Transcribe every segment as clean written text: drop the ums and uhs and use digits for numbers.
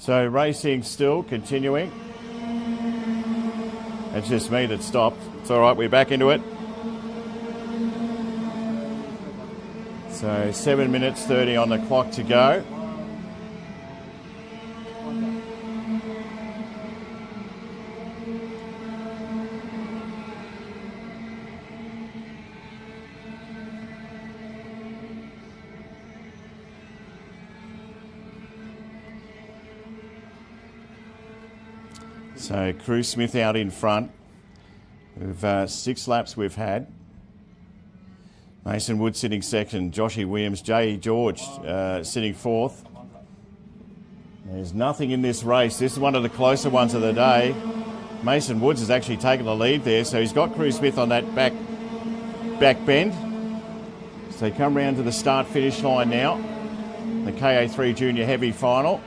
So racing still continuing. It's just me that stopped. It's all right, we're back into it. So 7 minutes 30 on the clock to go. So Crew Smith out in front. We've 6 laps we've had. Mason Wood sitting second. Joshy Williams, J. George sitting fourth. There's nothing in this race. This is one of the closer ones of the day. Mason Woods has actually taken the lead there, so he's got Crew Smith on that back bend. So they come round to the start-finish line now. The KA3 Junior Heavy Final.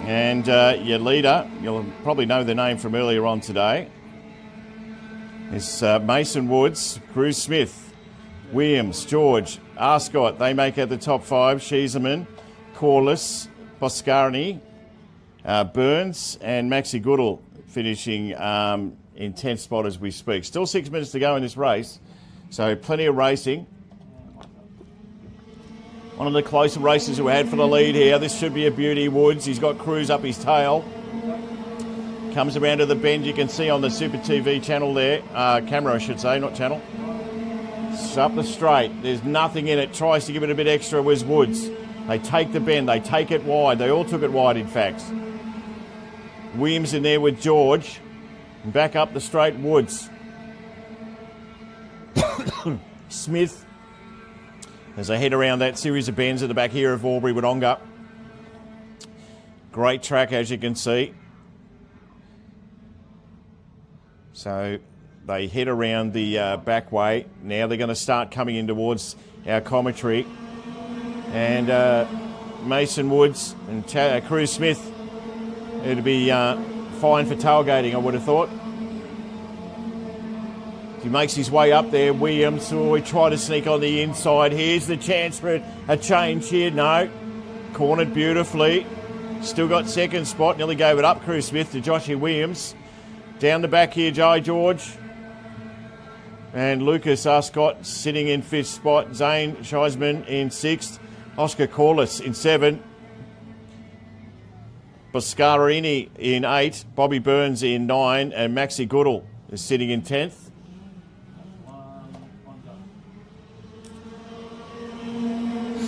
And your leader, you'll probably know the name from earlier on today, is Mason Woods, Crew Smith, Williams, George, Arscott. They make out the top 5. Sheeserman, Corliss, Boscarani, Burns and Maxi Goodall finishing in 10th spot as we speak. Still 6 minutes to go in this race, so plenty of racing. One of the closer races we had for the lead here. This should be a beauty. Woods, he's got Cruz up his tail. Comes around to the bend, you can see on the SupaTV channel there. Camera, I should say, not channel. It's up the straight. There's nothing in it. Tries to give it a bit extra was Woods. They take the bend. They take it wide. They all took it wide, in fact. Williams in there with George. And back up the straight, Woods. Smith. As they head around that series of bends at the back here of Albury, Wodonga. Great track, as you can see. So they head around the back way. Now they're going to start coming in towards our commentary. And Mason Woods and Crew Smith, it'd be fine for tailgating, I would have thought. He makes his way up there. Williams will try to sneak on the inside. Here's the chance for a change here. No. Cornered beautifully. Still got second spot. Nearly gave it up, Crew Smith, to Joshy Williams. Down the back here, J. George. And Lucas Arscott sitting in 5th spot. Zane Scheisman in 6th. Oscar Corliss in 7th. Boscarini in 8th. Bobby Burns in 9. And Maxi Goodall is sitting in 10th.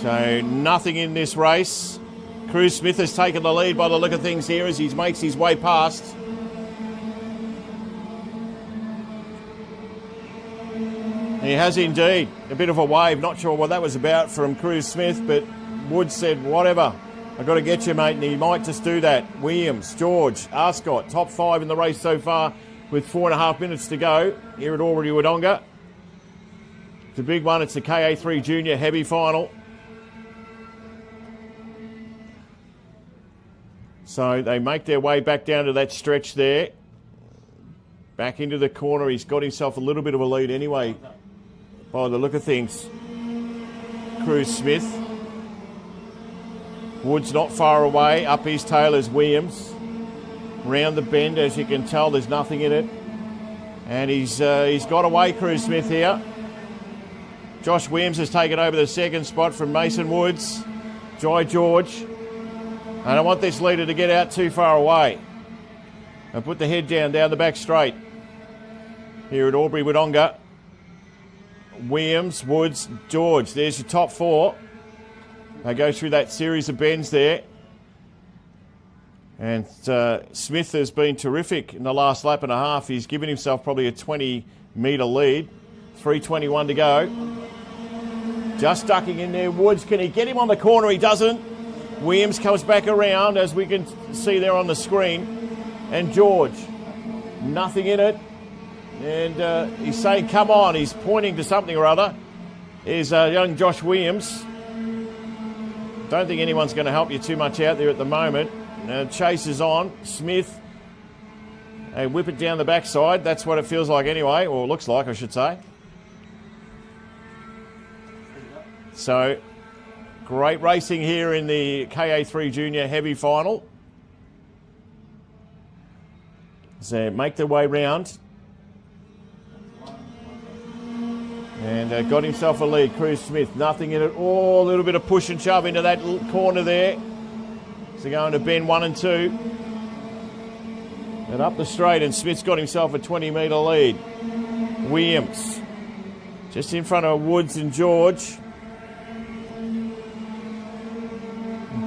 So nothing in this race. Crew Smith has taken the lead by the look of things here as he makes his way past. He has indeed. A bit of a wave. Not sure what that was about from Crew Smith, but Woods said, whatever. I've got to get you, mate, and he might just do that. Williams, George, Arscott, top 5 in the race so far with 4.5 minutes to go here at Albury, Wodonga. It's a big one. It's the KA3 Junior Heavy Final. So they make their way back down to that stretch there. Back into the corner. He's got himself a little bit of a lead anyway, by the look of things. Crew Smith. Woods not far away. Up his tail is Williams. Round the bend, as you can tell, there's nothing in it. And he's got away, Crew Smith here. Josh Williams has taken over the second spot from Mason Woods. Jai George. I don't want this leader to get out too far away. And put the head down the back straight. Here at Albury, Wodonga. Williams, Woods, George. There's your top 4. They go through that series of bends there. And Smith has been terrific in the last lap and a half. He's given himself probably a 20-metre lead. 3:21 to go. Just ducking in there. Woods, can he get him on the corner? He doesn't. Williams comes back around, as we can see there on the screen. And George, nothing in it. And he's saying, come on. He's pointing to something or other. Is young Josh Williams. Don't think anyone's going to help you too much out there at the moment. Chase is on. Smith. They whip it down the backside. That's what it feels like anyway, or looks like, I should say. So Great racing here in the KA3 Junior Heavy Final. So make their way round. And got himself a lead. Cruz Smith, nothing in it. Oh, a little bit of push and shove into that corner there. So going to bend 1 and 2. And up the straight, and Smith's got himself a 20-metre lead. Williams just in front of Woods and George.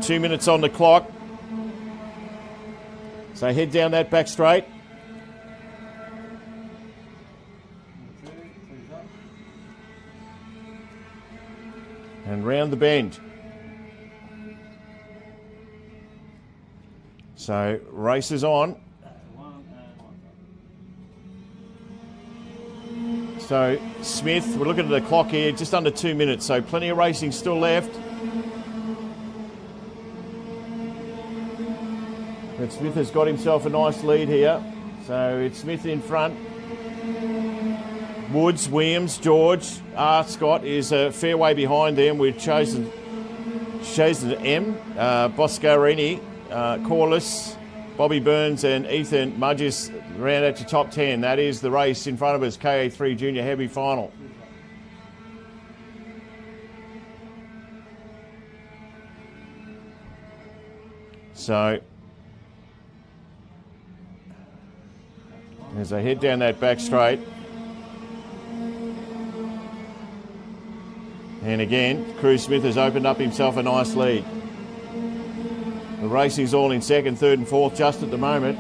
2 minutes on the clock. So head down that back straight. And round the bend. So race is on. So Smith, we're looking at the clock here, just under 2 minutes, so plenty of racing still left. But Smith has got himself a nice lead here. So it's Smith in front. Woods, Williams, George, Scott is a fair way behind them. We've chosen M, Boscarini, Corliss, Bobby Burns and Ethan Mudgis round out to top 10. That is the race in front of us, KA3 Junior Heavy Final. So as they head down that back straight. And again, Cruz Smith has opened up himself a nice lead. The racing's all in second, third and fourth just at the moment.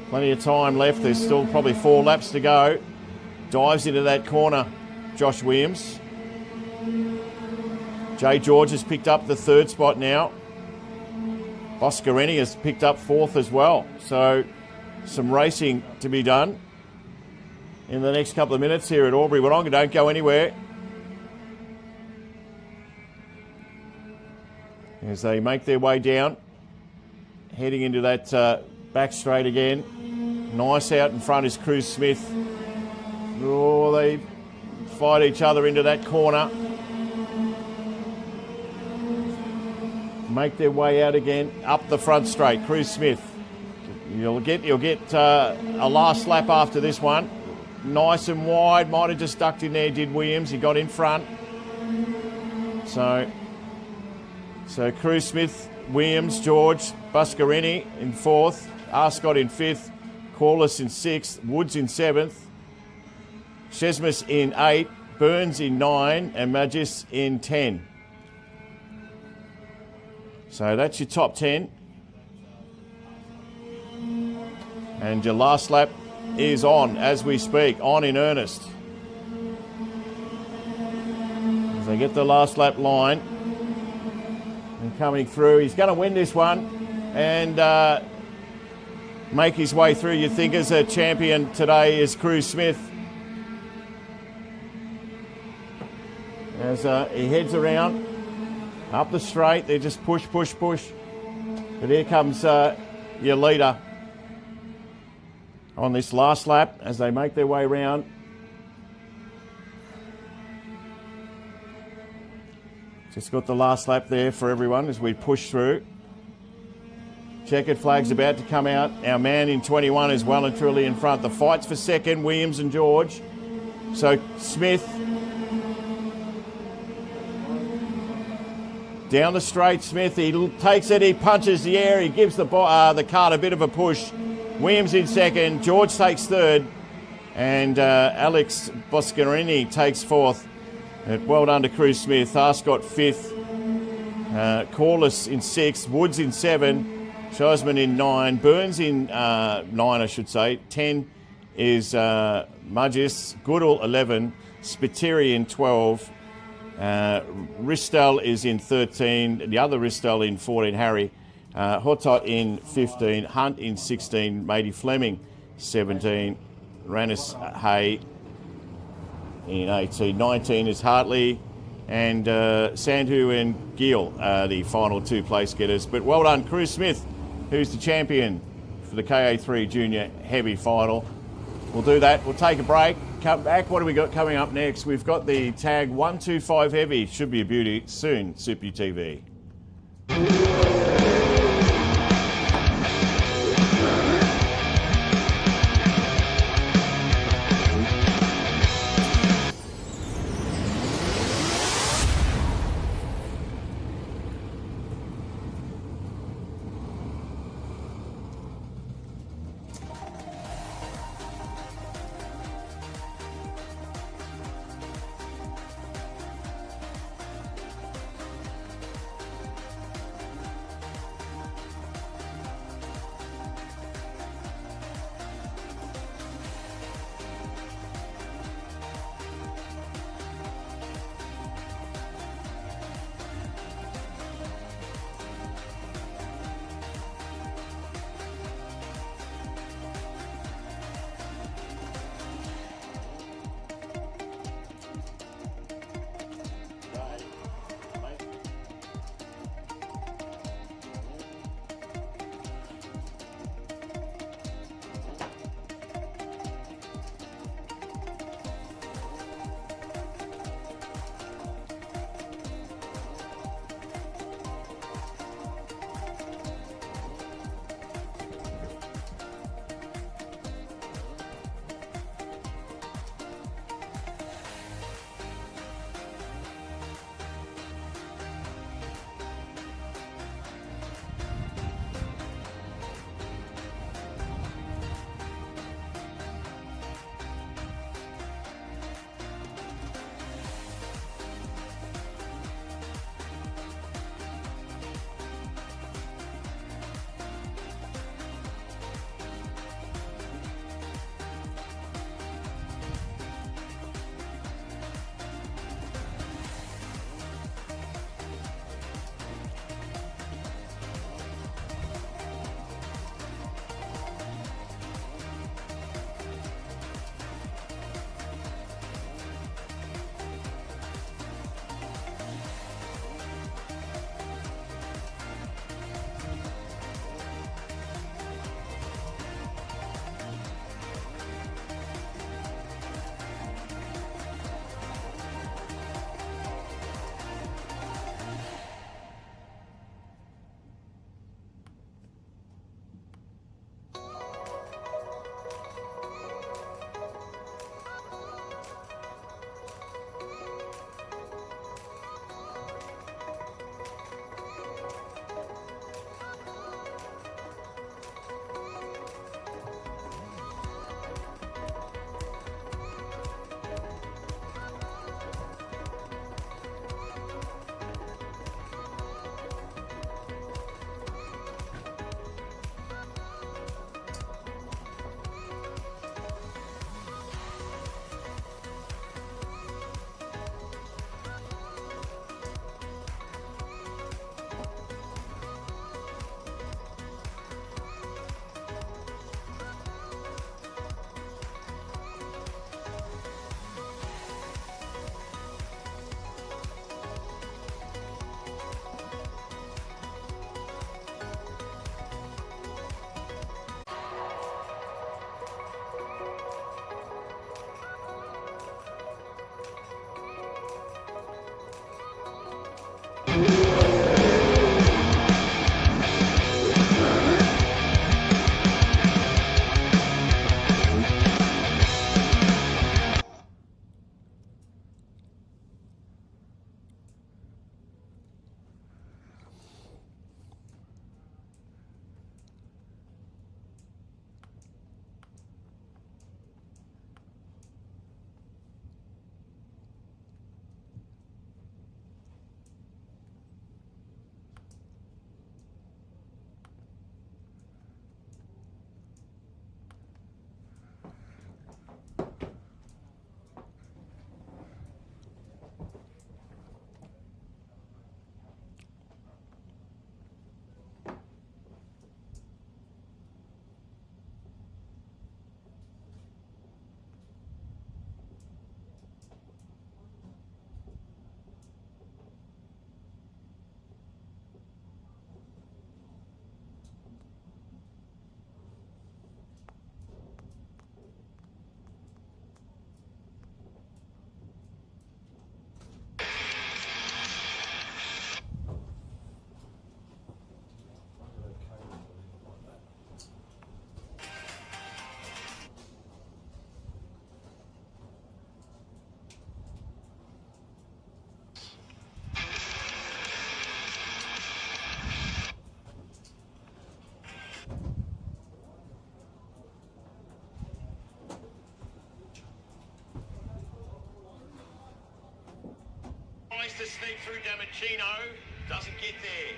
Plenty of time left. There's still probably 4 laps to go. Dives into that corner, Josh Williams. Jay George has picked up the 3rd spot now. Boscarini has picked up 4th as well. So some racing to be done in the next couple of minutes here at Albury. Wodonga, don't go anywhere. As they make their way down, heading into that back straight again. Nice out in front is Cruz Smith. Oh, they fight each other into that corner. Make their way out again, up the front straight. Cruz Smith. You'll get a last lap after this one. Nice and wide, might have just ducked in there, did Williams. He got in front. So Cruz Smith, Williams, George, Boscarini in 4th, Arscott in 5th, Corliss in 6th, Woods in 7th, Chesmus in 8, Burns in 9, and Magis in 10. So that's your top 10. And your last lap is on as we speak, on in earnest. As they get the last lap line. And coming through, he's going to win this one and make his way through. You think as a champion today is Cruz Smith. As he heads around, up the straight, they just push. But here comes your leader on this last lap as they make their way round. Just got the last lap there for everyone as we push through. Checkered flag's about to come out. Our man in 21 is well and truly in front. The fight's for second, Williams and George. So Smith down the straight. Smith, he takes it, he punches the air, he gives the cart a bit of a push. Williams in second, George takes 3rd, and Alex Boscarini takes 4th. Well done to Cruz Smith. Arscott 5th, Corliss in 6th, Woods in 7, Shosman in 9, Burns in 9, I should say. 10 is Mudgis, Goodall 11, Spiteri in 12, Ristel is in 13, the other Ristel in 14, Harry, Hotot in 15, Hunt in 16, Matey Fleming 17, Rannis Hay in 18. 19 is Hartley, and Sandhu and Gill are the final 2 place getters. But well done, Cruz Smith, who's the champion for the KA3 Junior Heavy Final. We'll do that. We'll take a break. come back. What do we got coming up next? We've got the tag 125 Heavy. Should be a beauty soon, SupaTV. to sneak through Damicino. Doesn't get there.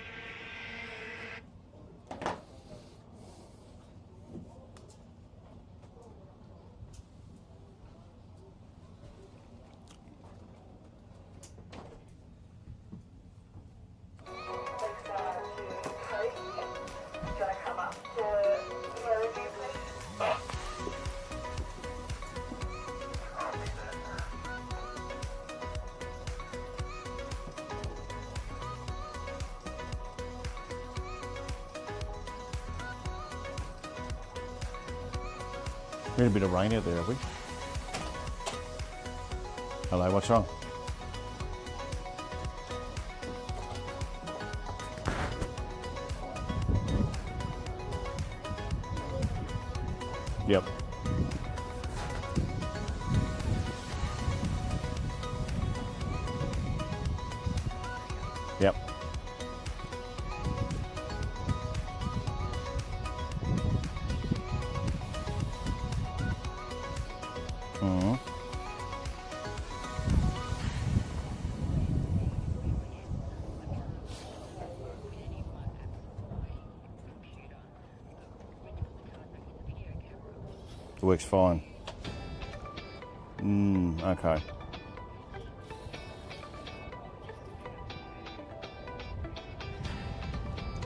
We had a bit of rain out there, have we? Hello, what's wrong? Yep. Yep. Mm-hmm. It works fine. Okay.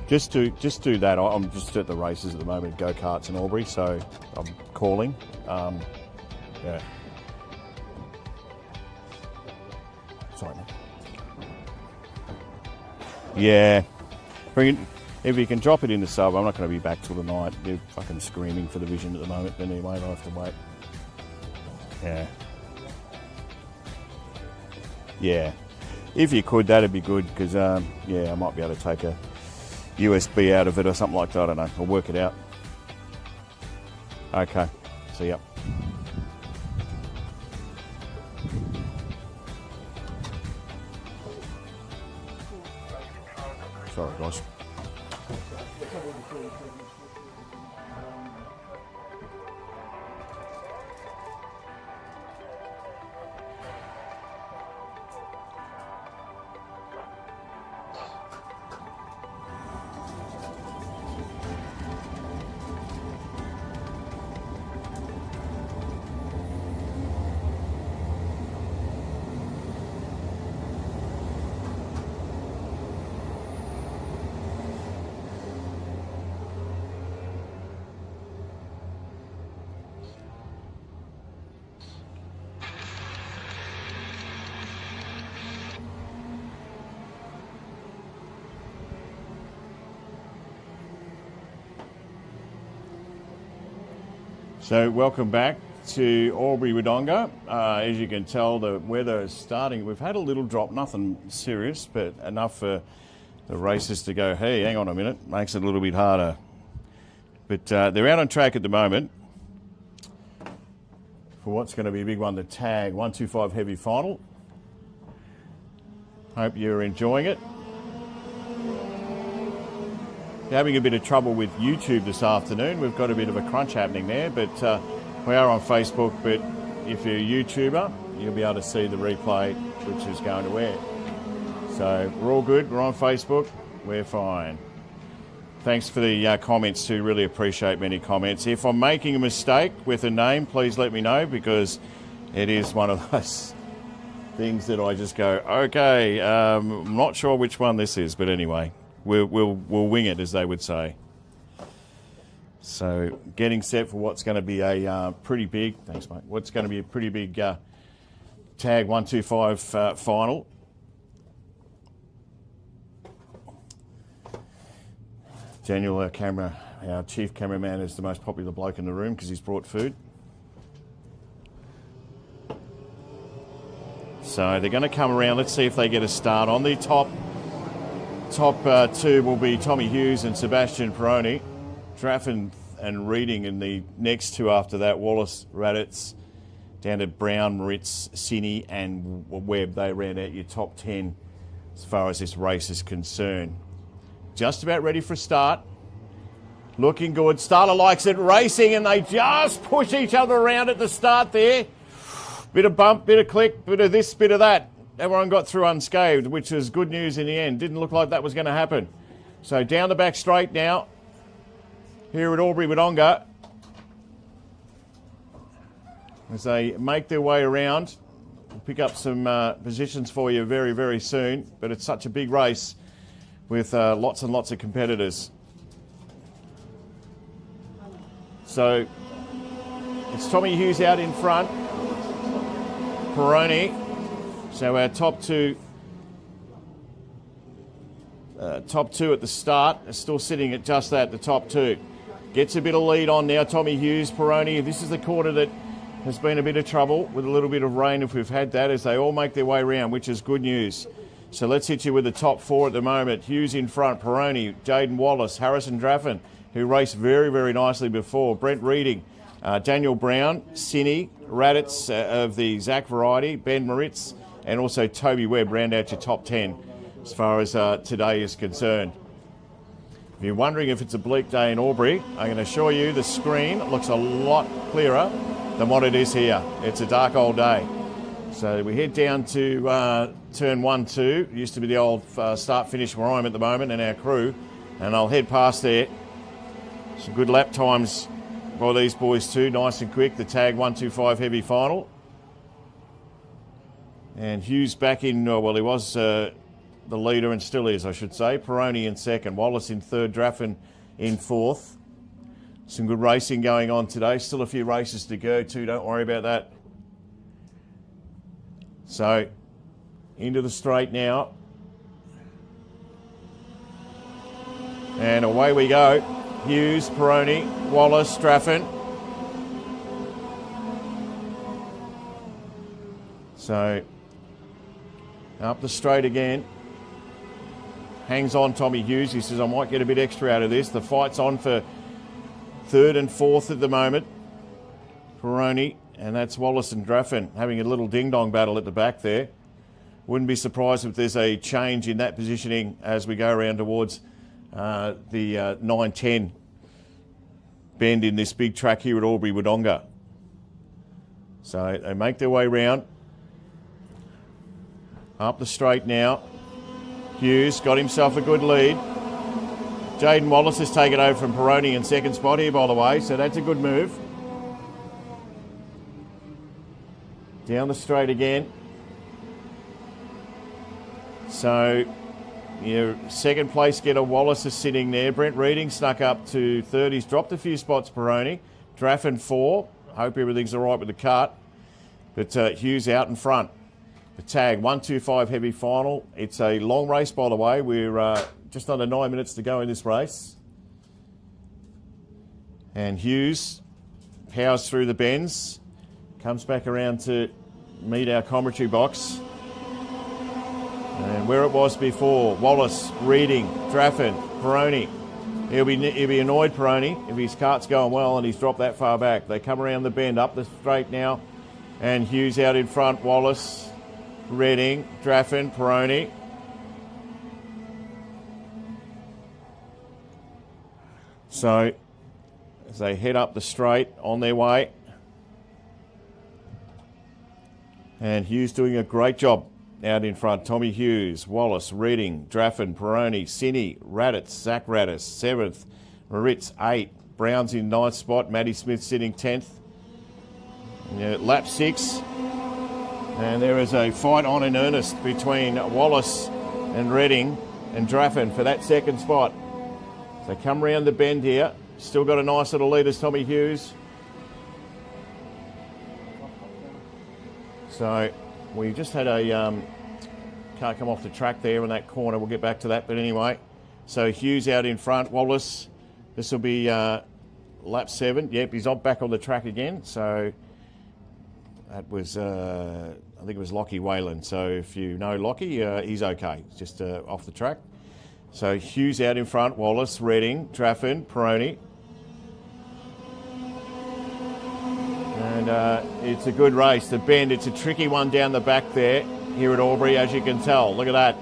Just do that. I'm just at the races at the moment, go-karts in Albury, so I'm calling. Yeah. Sorry, man. Yeah. If you can drop it in the sub, I'm not going to be back till tonight. They're fucking screaming for the vision at the moment. But anyway, I'll have to wait. Yeah. Yeah. If you could, that'd be good, because, yeah, I might be able to take a USB out of it or something like that. I don't know. I'll work it out. Okay. See ya. Sorry, guys. So welcome back to Albury Wodonga. As you can tell, the weather is starting. We've had a little drop, nothing serious, but enough for the races to go, hey, hang on a minute, makes it a little bit harder. But they're out on track at the moment for what's going to be a big one, the tag 125 heavy final. Hope you're enjoying it. Having a bit of trouble with YouTube this afternoon. We've got a bit of a crunch happening there, but we are on Facebook. But if you're a YouTuber, you'll be able to see the replay, which is going to air. So we're all good. We're on Facebook. We're fine. Thanks for the comments too. Really appreciate many comments. If I'm making a mistake with a name, please let me know, because it is one of those things that I just go, okay, I'm not sure which one this is, but anyway. We'll wing it, as they would say. So getting set for what's going to be a pretty big, thanks mate, what's going to be a pretty big tag 125 final. Daniel, our chief cameraman, is the most popular bloke in the room because he's brought food. So they're going to come around. Let's see if they get a start. On the top two will be Tommy Hughes and Sebastian Peroni. Draffin and Reading in the next two after that. Wallace, Raditz, down to Brown, Moritz, Cini and Webb. They ran out your top 10 as far as this race is concerned. Just about ready for a start. Looking good. Starter likes it. Racing, and they just push each other around at the start there. Bit of bump, bit of click, bit of this, bit of that. everyone got through unscathed, which was good news in the end. Didn't look like that was going to happen. So down the back straight now, here at Albury Wodonga, as they make their way around. We'll pick up some positions for you very, very soon, but it's such a big race with lots and lots of competitors. So it's Tommy Hughes out in front, Peroni. So our top two at the start are still sitting at just that, the top two. Gets a bit of lead on now, Tommy Hughes, Peroni. This is the quarter that has been a bit of trouble with a little bit of rain if we've had that, as they all make their way around, which is good news. So let's hit you with the top four at the moment. Hughes in front, Peroni, Jaden Wallace, Harrison Draffin, who raced very, very nicely before, Brent Reading, Daniel Brown, Sinny, Raditz of the Zach variety, Ben Moritz, and also Toby Webb round out your top 10 as far as today is concerned. If you're wondering if it's a bleak day in Albury, I can assure you the screen looks a lot clearer than what it is here. It's a dark old day. So we head down to turn 1, 2. It used to be the old start-finish where I'm at the moment and our crew. And I'll head past there. Some good lap times by these boys too, nice and quick. The tag 125 heavy final. And Hughes back in, well, he was the leader and still is, I should say. Peroni in second, Wallace in third, Draffin in fourth. Some good racing going on today. Still a few races to go too, don't worry about that. So, into the straight now. And away we go. Hughes, Peroni, Wallace, Draffin. So, up the straight again. Hangs on Tommy Hughes. He says, I might get a bit extra out of this. The fight's on for third and fourth at the moment. Peroni, and that's Wallace and Draffin having a little ding-dong battle at the back there. Wouldn't be surprised if there's a change in that positioning as we go around towards the 9-10 bend in this big track here at Albury Wodonga. So they make their way round. Up the straight now. Hughes got himself a good lead. Jaden Wallace has taken over from Peroni in second spot here, by the way, so that's a good move. Down the straight again. So, your second place getter Wallace is sitting there. Brent Reading snuck up to third. He's dropped a few spots, Peroni. Draffin 4. Hope everything's all right with the Kart. But Hughes out in front. The tag, 125 heavy final. It's a long race, by the way. We're just under 9 minutes to go in this race. And Hughes powers through the bends. Comes back around to meet our commentary box. And where it was before, Wallace, Reading, Draffin, Peroni. He'll be annoyed, Peroni, if his kart's going well and he's dropped that far back. They come around the bend, up the straight now. And Hughes out in front, Wallace, Reading, Draffin, Peroni. So, as they head up the straight on their way. And Hughes doing a great job out in front. Tommy Hughes, Wallace, Reading, Draffin, Peroni, Sinny, Raditz, Zach Raditz, 7th, Moritz, 8th, Brown's in 9th spot, Matty Smith sitting 10th. Lap 6. And there is a fight on in earnest between Wallace and Reading and Draffin for that second spot. So come round the bend here. Still got a nice little lead as Tommy Hughes. So we just had a car come off the track there in that corner. We'll get back to that. But anyway, so Hughes out in front. Wallace, this will be lap 7. Yep, he's back on the track again. So that was, I think it was Lockie Whalen. So if you know Lockie, he's okay. He's just off the track. So Hughes out in front, Wallace, Reading, Draffin, Peroni. And it's a good race. The bend, it's a tricky one down the back there here at Albury, as you can tell. Look at that.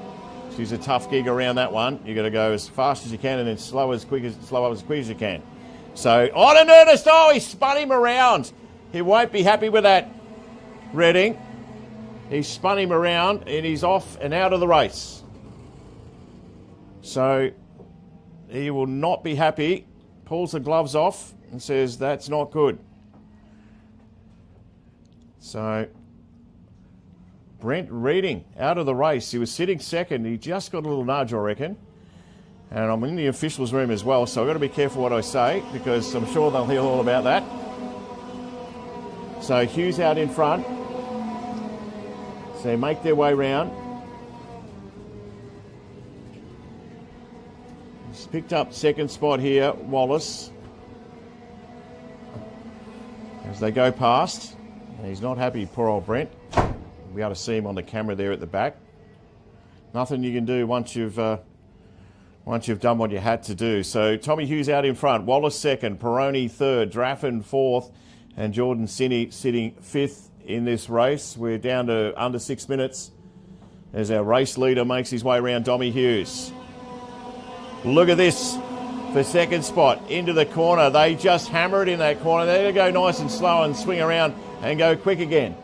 She's a tough gig around that one. You've got to go as fast as you can and then slow up as quick as you can. So on in earnest. Oh, he spun him around. He won't be happy with that. Reading. He spun him around and he's off and out of the race. So he will not be happy. Pulls the gloves off and says that's not good. So Brent Reading out of the race. He was sitting second. He just got a little nudge, I reckon. And I'm in the officials' room as well, so I've got to be careful what I say because I'm sure they'll hear all about that. So Hughes out in front. So they make their way round. He's picked up second spot here, Wallace. As they go past. And he's not happy, poor old Brent. We'll be able to see him on the camera there at the back. Nothing you can do once you've done what you had to do. So Tommy Hughes out in front, Wallace second, Peroni third, Draffin fourth, and Jordan Sinney sitting fifth in this race. We're down to under 6 minutes as our race leader makes his way around Tommy Hughes. Look at this for second spot into the corner. They just hammer it in that corner. They're going to go nice and slow and swing around and go quick again.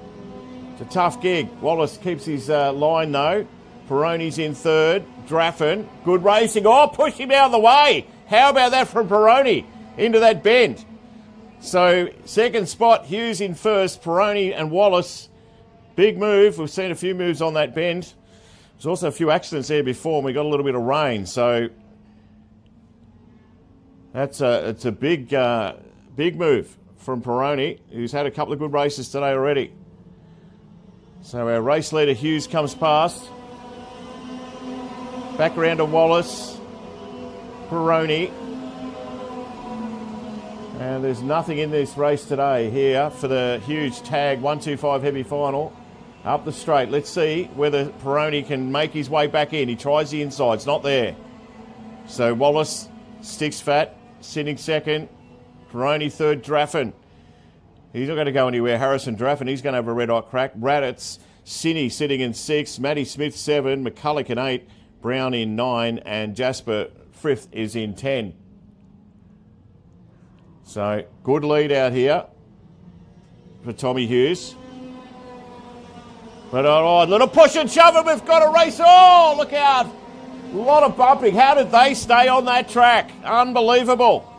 It's a tough gig. Wallace keeps his line though. Peroni's in third. Draffin, good racing. Oh, push him out of the way. How about that from Peroni into that bend? So second spot, Hughes in first, Peroni and Wallace. Big move. We've seen a few moves on that bend. There's also a few accidents there before and we got a little bit of rain. So it's a big move from Peroni, who's had a couple of good races today already. So our race leader Hughes comes past. Back around to Wallace, Peroni. And there's nothing in this race today here for the huge tag 125 heavy final. Up the straight. Let's see whether Peroni can make his way back in. He tries the inside. It's not there. So Wallace sticks fat, sitting second. Peroni third, Draffin. He's not going to go anywhere. Harrison Draffin, he's going to have a red-hot crack. Raditz, Sinney sitting in 6. Matty Smith 7. McCulloch in 8. Brown in 9. And Jasper Frith is in 10. So, good lead out here for Tommy Hughes. But all right, little push and shove and we've got a race. Oh, look out. A lot of bumping. How did they stay on that track? Unbelievable.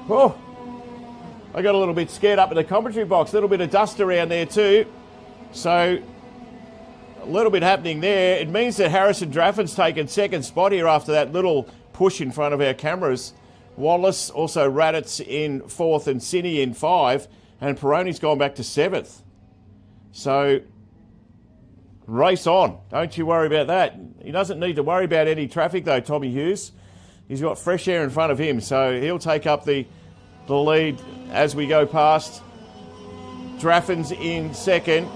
Oh, I got a little bit scared up in the commentary box. A little bit of dust around there too. So, a little bit happening there. It means that Harrison Draffin's taken second spot here after that little push in front of our cameras. Wallace, also Raditz in 4th and Sinney in 5. And Peroni's gone back to 7th. So, race on. Don't you worry about that. He doesn't need to worry about any traffic though, Tommy Hughes. He's got fresh air in front of him. So, he'll take up the lead as we go past. Draffin's in second.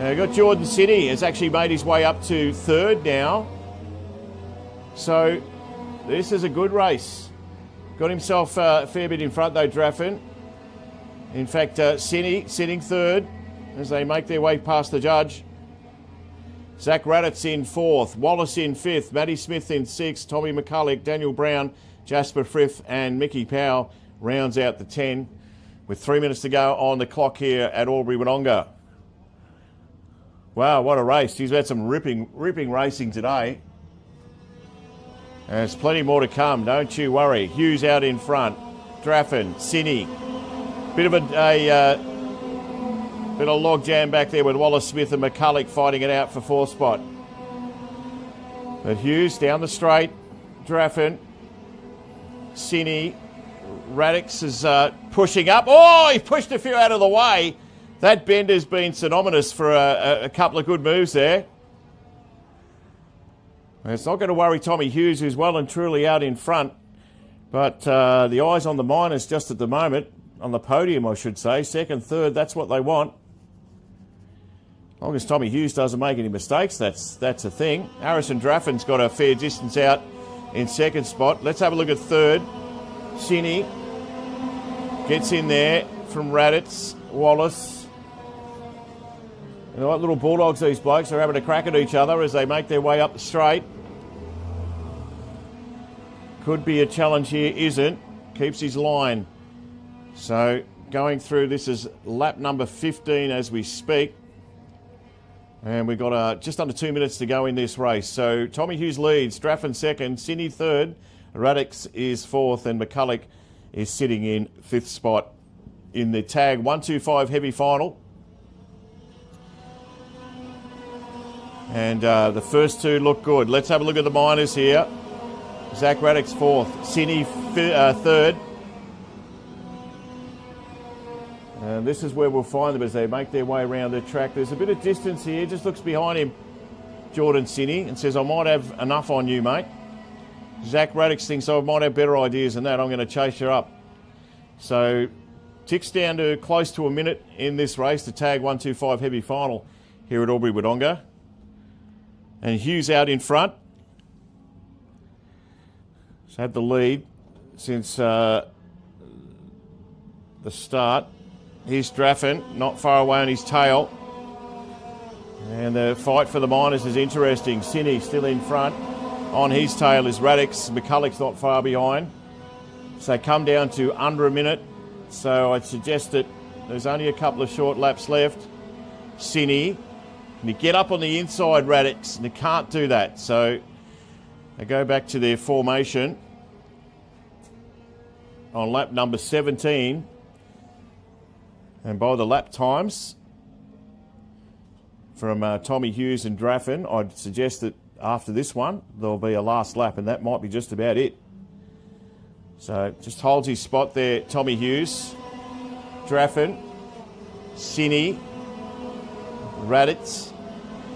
We've got Jordan Sinney has actually made his way up to third now. So, this is a good race. Got himself a fair bit in front though, Draffin. In fact, Sinney sitting third as they make their way past the judge. Zach Raditz in 4th, Wallace in 5th, Matty Smith in 6th, Tommy McCulloch, Daniel Brown, Jasper Frith and Mickey Powell rounds out the 10 with 3 minutes to go on the clock here at Albury Wodonga. Wow, what a race. He's had some ripping racing today. And there's plenty more to come, don't you worry. Hughes out in front. Draffin, Sinney. Bit of a log jam back there with Wallace Smith and McCulloch fighting it out for 4th spot. But Hughes down the straight. Draffin, Sinney. Radix is pushing up. Oh, he pushed a few out of the way. That bend has been synonymous for a couple of good moves there. And it's not going to worry Tommy Hughes, who's well and truly out in front. But the eyes on the minors just at the moment, on the podium I should say, second, third, that's what they want. As long as Tommy Hughes doesn't make any mistakes, that's a thing. Harrison Draffin's got a fair distance out in second spot. Let's have a look at third. Sinney gets in there from Raditz, Wallace. And they're like little bulldogs, these blokes. They're having a crack at each other as they make their way up the straight. Could be a challenge here, isn't. Keeps his line. So going through. This is lap number 15 as we speak. And we've got just under 2 minutes to go in this race. So Tommy Hughes leads, Draffin second, Sydney third, Radix is fourth, and McCulloch is sitting in fifth spot in the tag 125 heavy final. And the first two look good. Let's have a look at the minors here. Zach Radix fourth, Sydney third. And this is where we'll find them as they make their way around the track. There's a bit of distance here. Just looks behind him, Jordan Sinney, and says, I might have enough on you, mate. Zach Radix thinks I might have better ideas than that. I'm going to chase you up. So ticks down to close to a minute in this race, the tag 125 heavy final here at Albury Wodonga. And Hughes out in front. He's had the lead since the start. Here's Draffin, not far away on his tail. And the fight for the minors is interesting. Sinney still in front. On his tail is Radix. McCulloch's not far behind. So they come down to under a minute. So I'd suggest that there's only a couple of short laps left. Sinney, and you get up on the inside, Radix, and you can't do that. So they go back to their formation on lap number 17. And by the lap times from Tommy Hughes and Draffin, I'd suggest that after this one, there'll be a last lap, and that might be just about it. So just holds his spot there, Tommy Hughes, Draffin, Sinney, Raditz,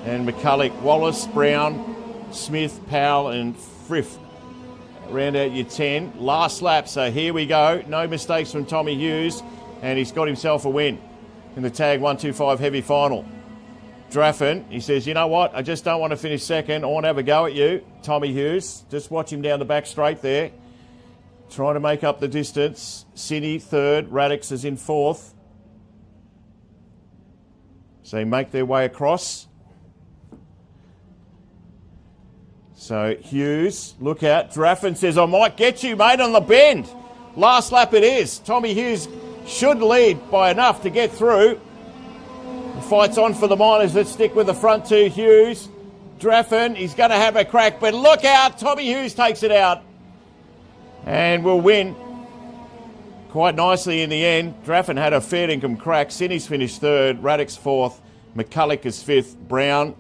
and McCulloch, Wallace, Brown, Smith, Powell, and Frith. Round out your 10. Last lap, so here we go. No mistakes from Tommy Hughes. And he's got himself a win in the tag 125 heavy final. Draffin, he says, you know what? I just don't want to finish second. I want to have a go at you, Tommy Hughes. Just watch him down the back straight there. Trying to make up the distance. Sinney third. Radix is in fourth. So they make their way across. So Hughes, look out. Draffin says, I might get you, mate, on the bend. Last lap it is. Tommy Hughes should lead by enough to get through. The fight's on for the minors. Let's stick with the front two. Hughes, Draffin, he's going to have a crack, but look out, Tommy Hughes takes it out and will win quite nicely in the end. Draffin had a fair income crack. Sinney's finished third, Radix fourth, McCulloch is fifth, Brown,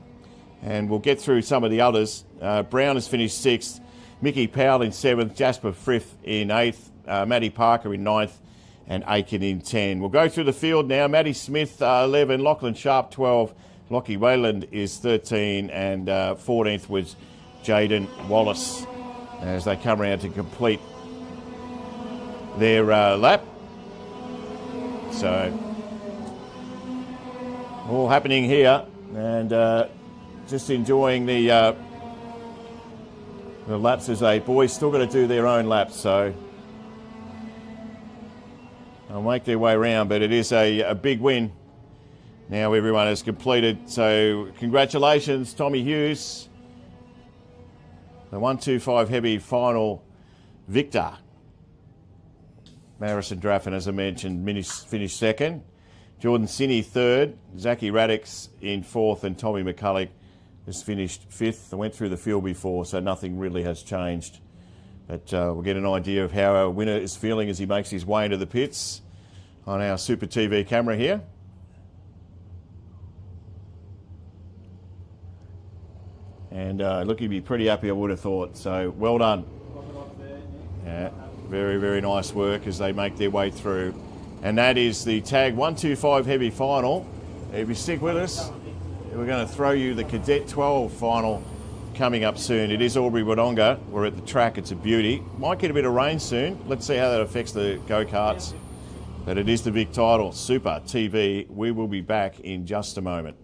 and we'll get through some of the others. Brown has finished sixth, Mickey Powell in seventh, Jasper Frith in eighth, Matty Parker in ninth, and Aiken in 10. We'll go through the field now. Matty Smith, 11. Lachlan Sharp, 12. Lockie Wayland is 13. And 14th was Jaden Wallace as they come around to complete their lap. So, all happening here. And just enjoying the laps as a boys still got to do their own laps. So, they'll make their way around, but it is a big win. Now everyone has completed. So congratulations, Tommy Hughes, the 125 heavy final victor. Marison Draffin, as I mentioned, finished second. Jordan Sinney third. Zachy Radix in fourth, and Tommy McCulloch has finished fifth. I went through the field before, so nothing really has changed. But we'll get an idea of how our winner is feeling as he makes his way into the pits on our SupaTV camera here. And look, he'd be pretty happy, I would have thought. So well done. Yeah, very, very nice work as they make their way through. And that is the tag 125 heavy final. If you stick with us, we're going to throw you the Cadet 12 final coming up soon. It is Albury Wodonga. We're at the track. It's a beauty. Might get a bit of rain soon. Let's see how that affects the go-karts. But it is the big title, SupaTV. We will be back in just a moment.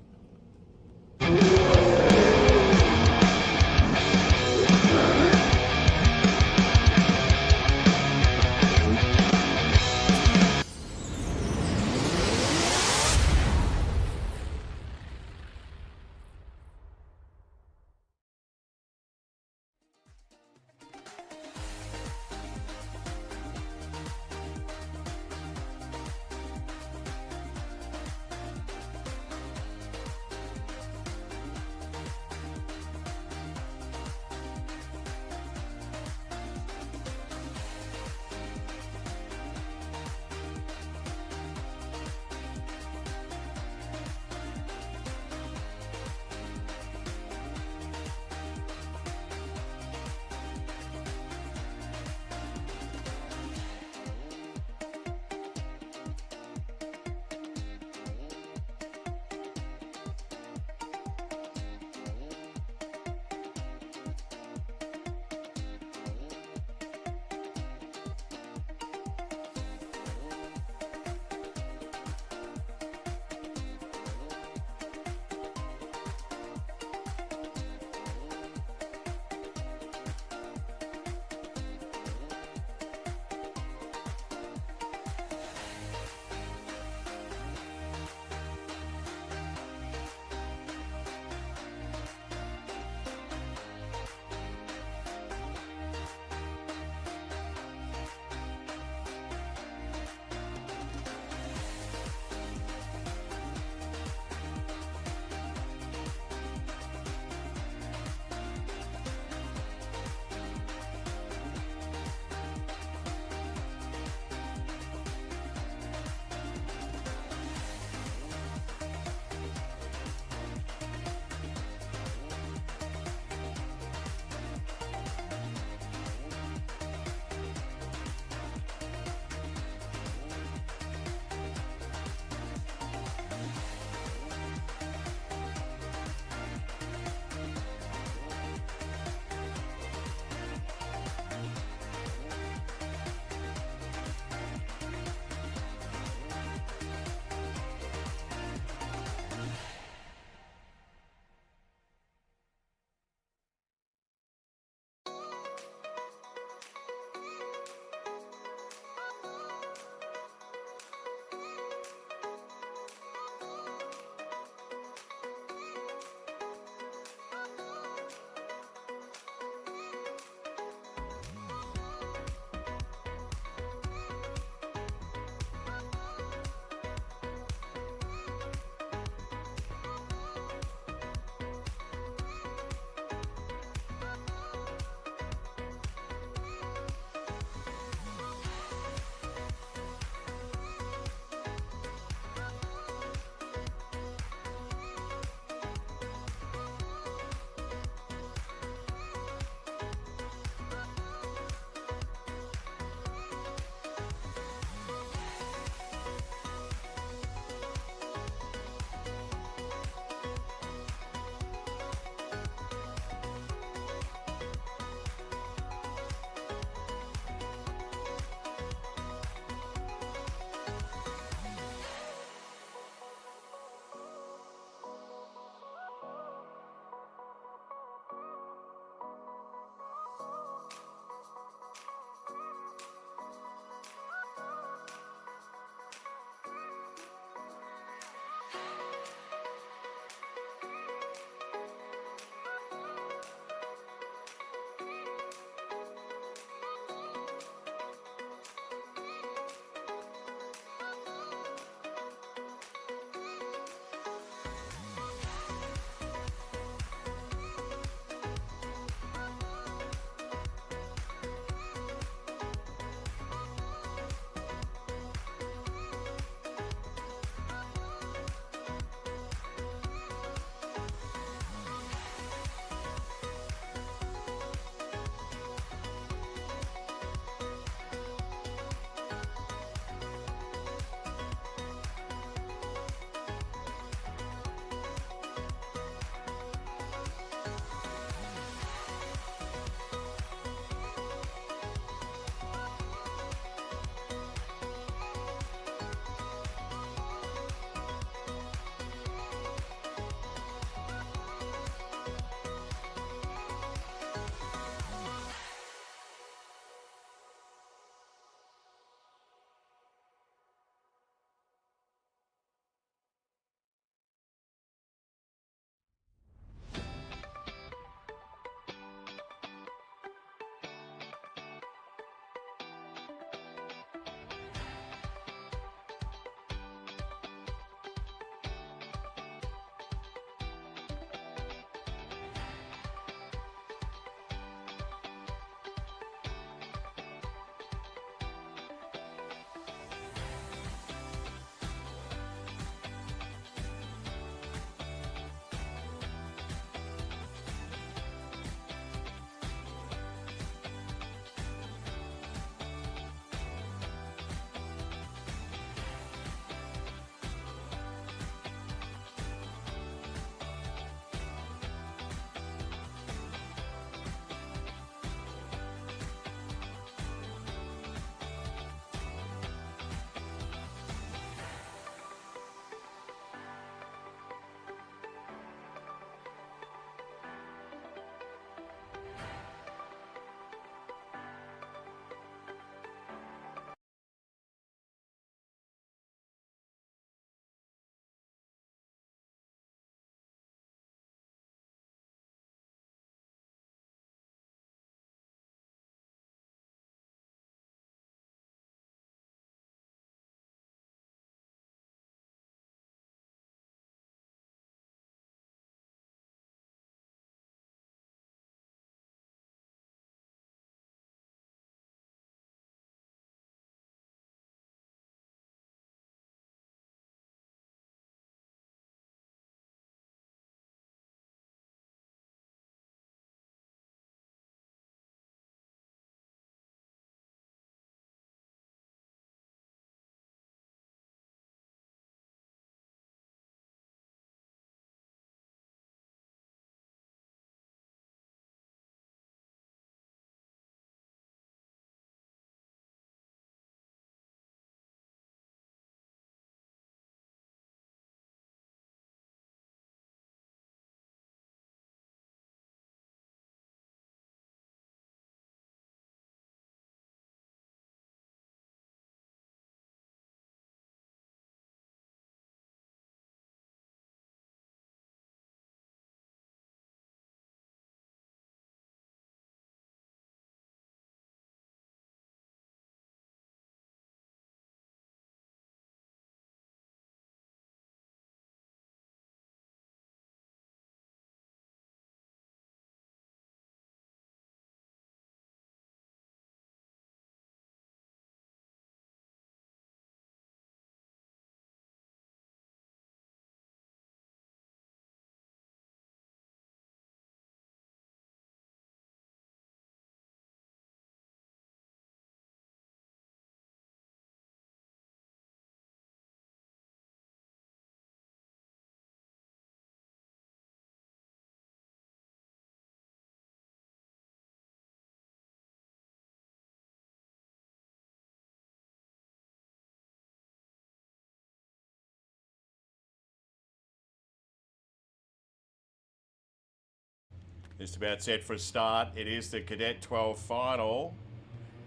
Just about set for a start. It is the Cadet 12 final.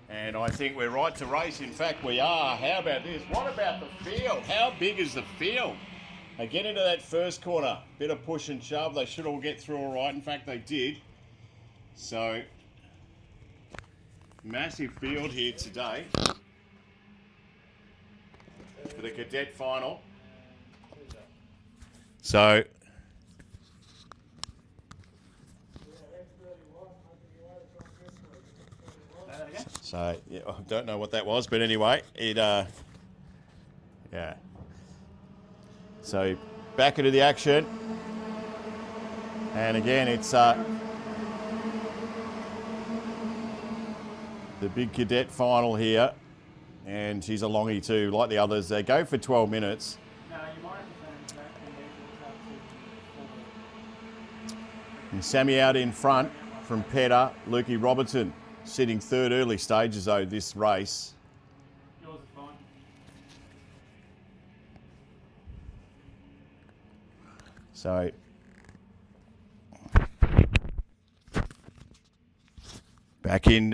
And I think we're right to race. In fact, we are. How about this? What about the field? How big is the field? They get into that first corner. Bit of push and shove. They should all get through all right. In fact, they did. So, massive field here today for the Cadet final. So, yeah, I don't know what that was, but anyway, yeah. So, back into the action. And again, it's the big Cadet final here. And she's a longie too, like the others. They go for 12 minutes. And Sammy out in front from Petter, Lukey Robertson, sitting third early stages though this race. Yours is fine. So back in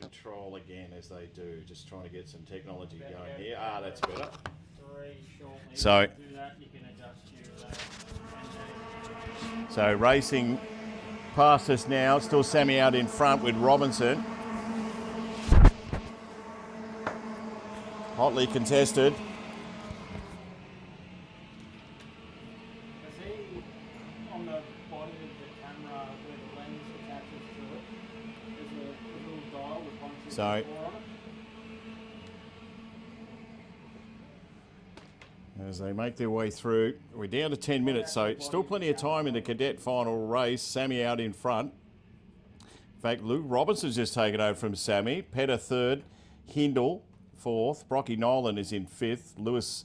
control again as they do, just trying to get some technology going here. Ah, that's better. So. So racing past us now, still Sammy out in front with Robinson. Hotly contested. On the body of the camera where the lens attaches to it, there's a little dial with 1, 2, 3, 4 on it. As they make their way through, we're down to 10 minutes, so still plenty of time in the Cadet final race. Sammy out in front. In fact, Luke Robinson's just taken over from Sammy. Petter third, Hindle fourth, Brocky Nolan is in fifth, Louis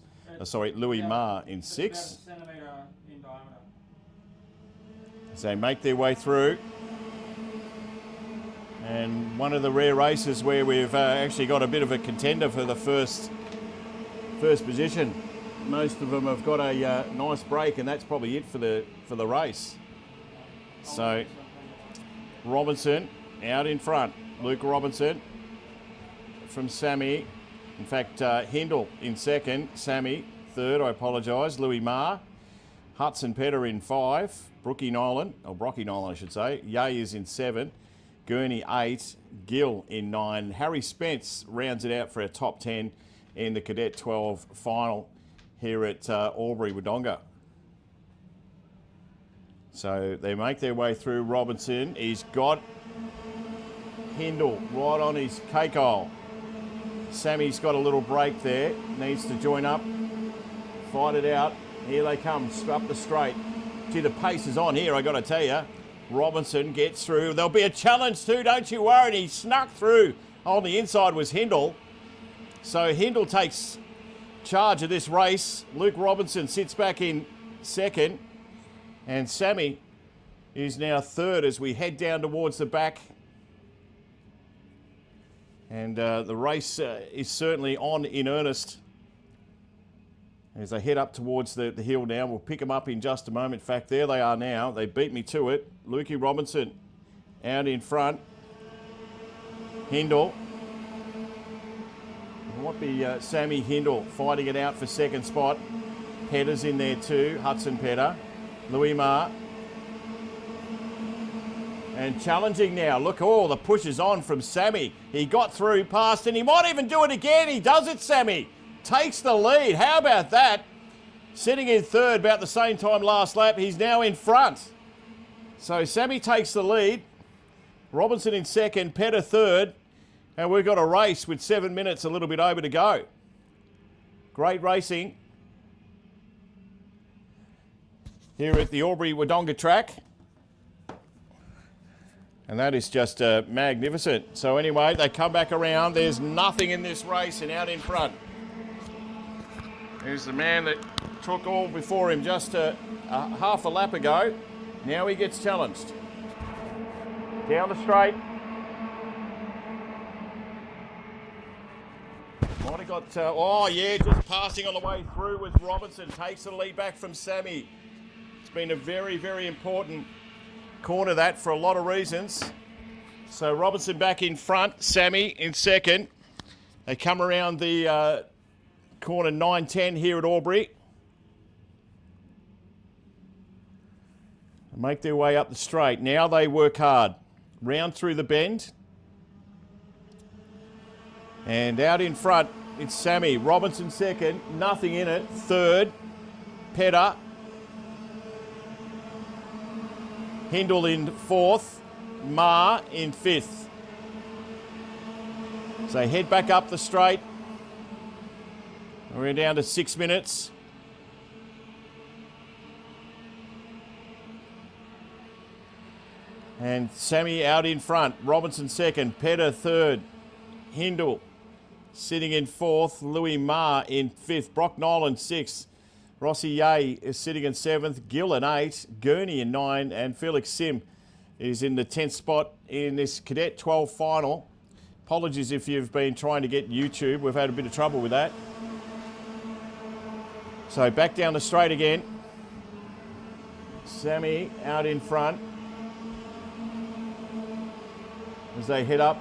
Marr in sixth. About a centimetre in diameter. As they make their way through. And one of the rare races where we've actually got a bit of a contender for the first position. Most of them have got a nice break, and that's probably it for the race. So Robinson out in front. Luke Robinson from Sammy. In fact, Hindle in second. Sammy third, I apologise. Louis Marr. Hudson Petter in 5. Brocky Nolan I should say. Yeh is in 7. Gurney 8. Gill in 9. Harry Spence rounds it out for a top 10 in the Cadet 12 final here at Albury, Wodonga. So they make their way through. Robinson, he's got Hindle right on his cake hole. Sammy's got a little break there, needs to join up, fight it out. Here they come, up the straight. Gee, the pace is on here, I got to tell you. Robinson gets through. There'll be a challenge too, don't you worry. He snuck through. On the inside was Hindle. So Hindle takes charge of this race. Luke Robinson sits back in second. And Sammy is now third as we head down towards the back. And the race is certainly on in earnest. As they head up towards the hill now, we'll pick them up in just a moment. In fact, there they are now. They beat me to it. Lukey Robinson out in front. Hindle. It might be Sammy Hindle fighting it out for second spot. Petter's in there too. Hudson Petter. Louis Marr. And challenging now. Look, the push is on from Sammy. He got through past, and he might even do it again. He does it, Sammy. Takes the lead. How about that? Sitting in third about the same time last lap. He's now in front. So Sammy takes the lead. Robinson in second, Petter third. And we've got a race with 7 minutes, a little bit over to go. Great racing here at the Albury Wodonga track. And that is just magnificent. So anyway, they come back around. There's nothing in this race, and out in front. Here's the man that took all before him just half a lap ago. Now he gets challenged. Down the straight. Might have got, just passing on the way through with Robinson. Takes the lead back from Sammy. It's been a very, very important corner that for a lot of reasons. So Robinson back in front, Sammy in second. They come around the corner 9-10 here at Albury. Make their way up the straight. Now they work hard. Round through the bend. And out in front, it's Sammy. Robinson second, nothing in it. Third, Pedder. Hindle in fourth, Ma in fifth. So head back up the straight. We're down to 6 minutes. And Sammy out in front. Robinson second, Pedder third, Hindle sitting in fourth, Louis Ma in fifth, Brock Nolan sixth, Rossi Ye is sitting in seventh, Gill in eight, Gurney in nine, and Felix Sim is in the 10th spot in this Cadet 12 final. Apologies if you've been trying to get YouTube. We've had a bit of trouble with that. So back down the straight again. Sammy out in front as they head up.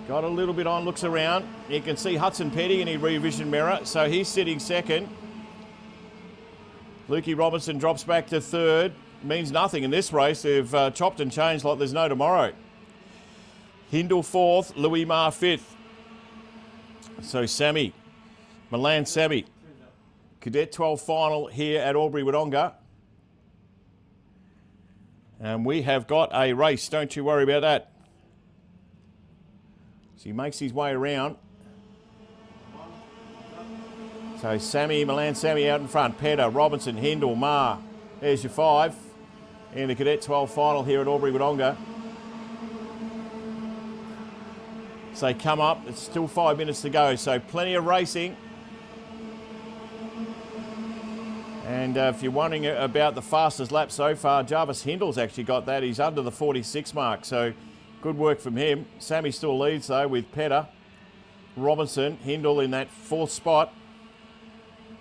Got a little bit on, looks around. You can see Hudson Petty in his rear vision mirror, so he's sitting second. Lukey Robinson drops back to third. Means nothing in this race. They've chopped and changed like there's no tomorrow. Hindle fourth, Louis Ma fifth. So Sammy, Milan Sammy. Cadet 12 final here at Albury Wodonga. And we have got a race, don't you worry about that. So he makes his way around. So Sammy, Milan Sammy out in front. Pedder, Robinson, Hindle, Ma. There's your five in the Cadet 12 final here at Albury Wodonga. So they come up. It's still 5 minutes to go. So plenty of racing. And if you're wondering about the fastest lap so far, Jarvis Hindle's actually got that. He's under the 46 mark. So good work from him. Sammy still leads though with Pedder. Robinson, Hindle in that fourth spot.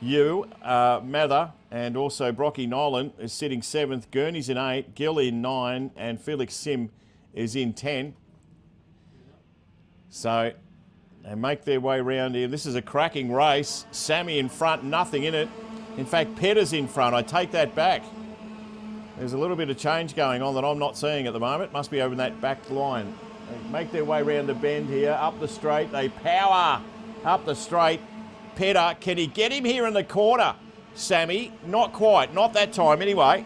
Mather and also Brocky Nolan is sitting seventh. Gurney's in eight. Gill in nine. And Felix Sim is in 10. So they make their way around here. This is a cracking race. Sammy in front, nothing in it. In fact, Pedder's in front. I take that back. There's a little bit of change going on that I'm not seeing at the moment. Must be over that back line. They make their way around the bend here, up the straight. They power up the straight. Pedder, can he get him here in the corner? Sammy, not quite. Not that time anyway.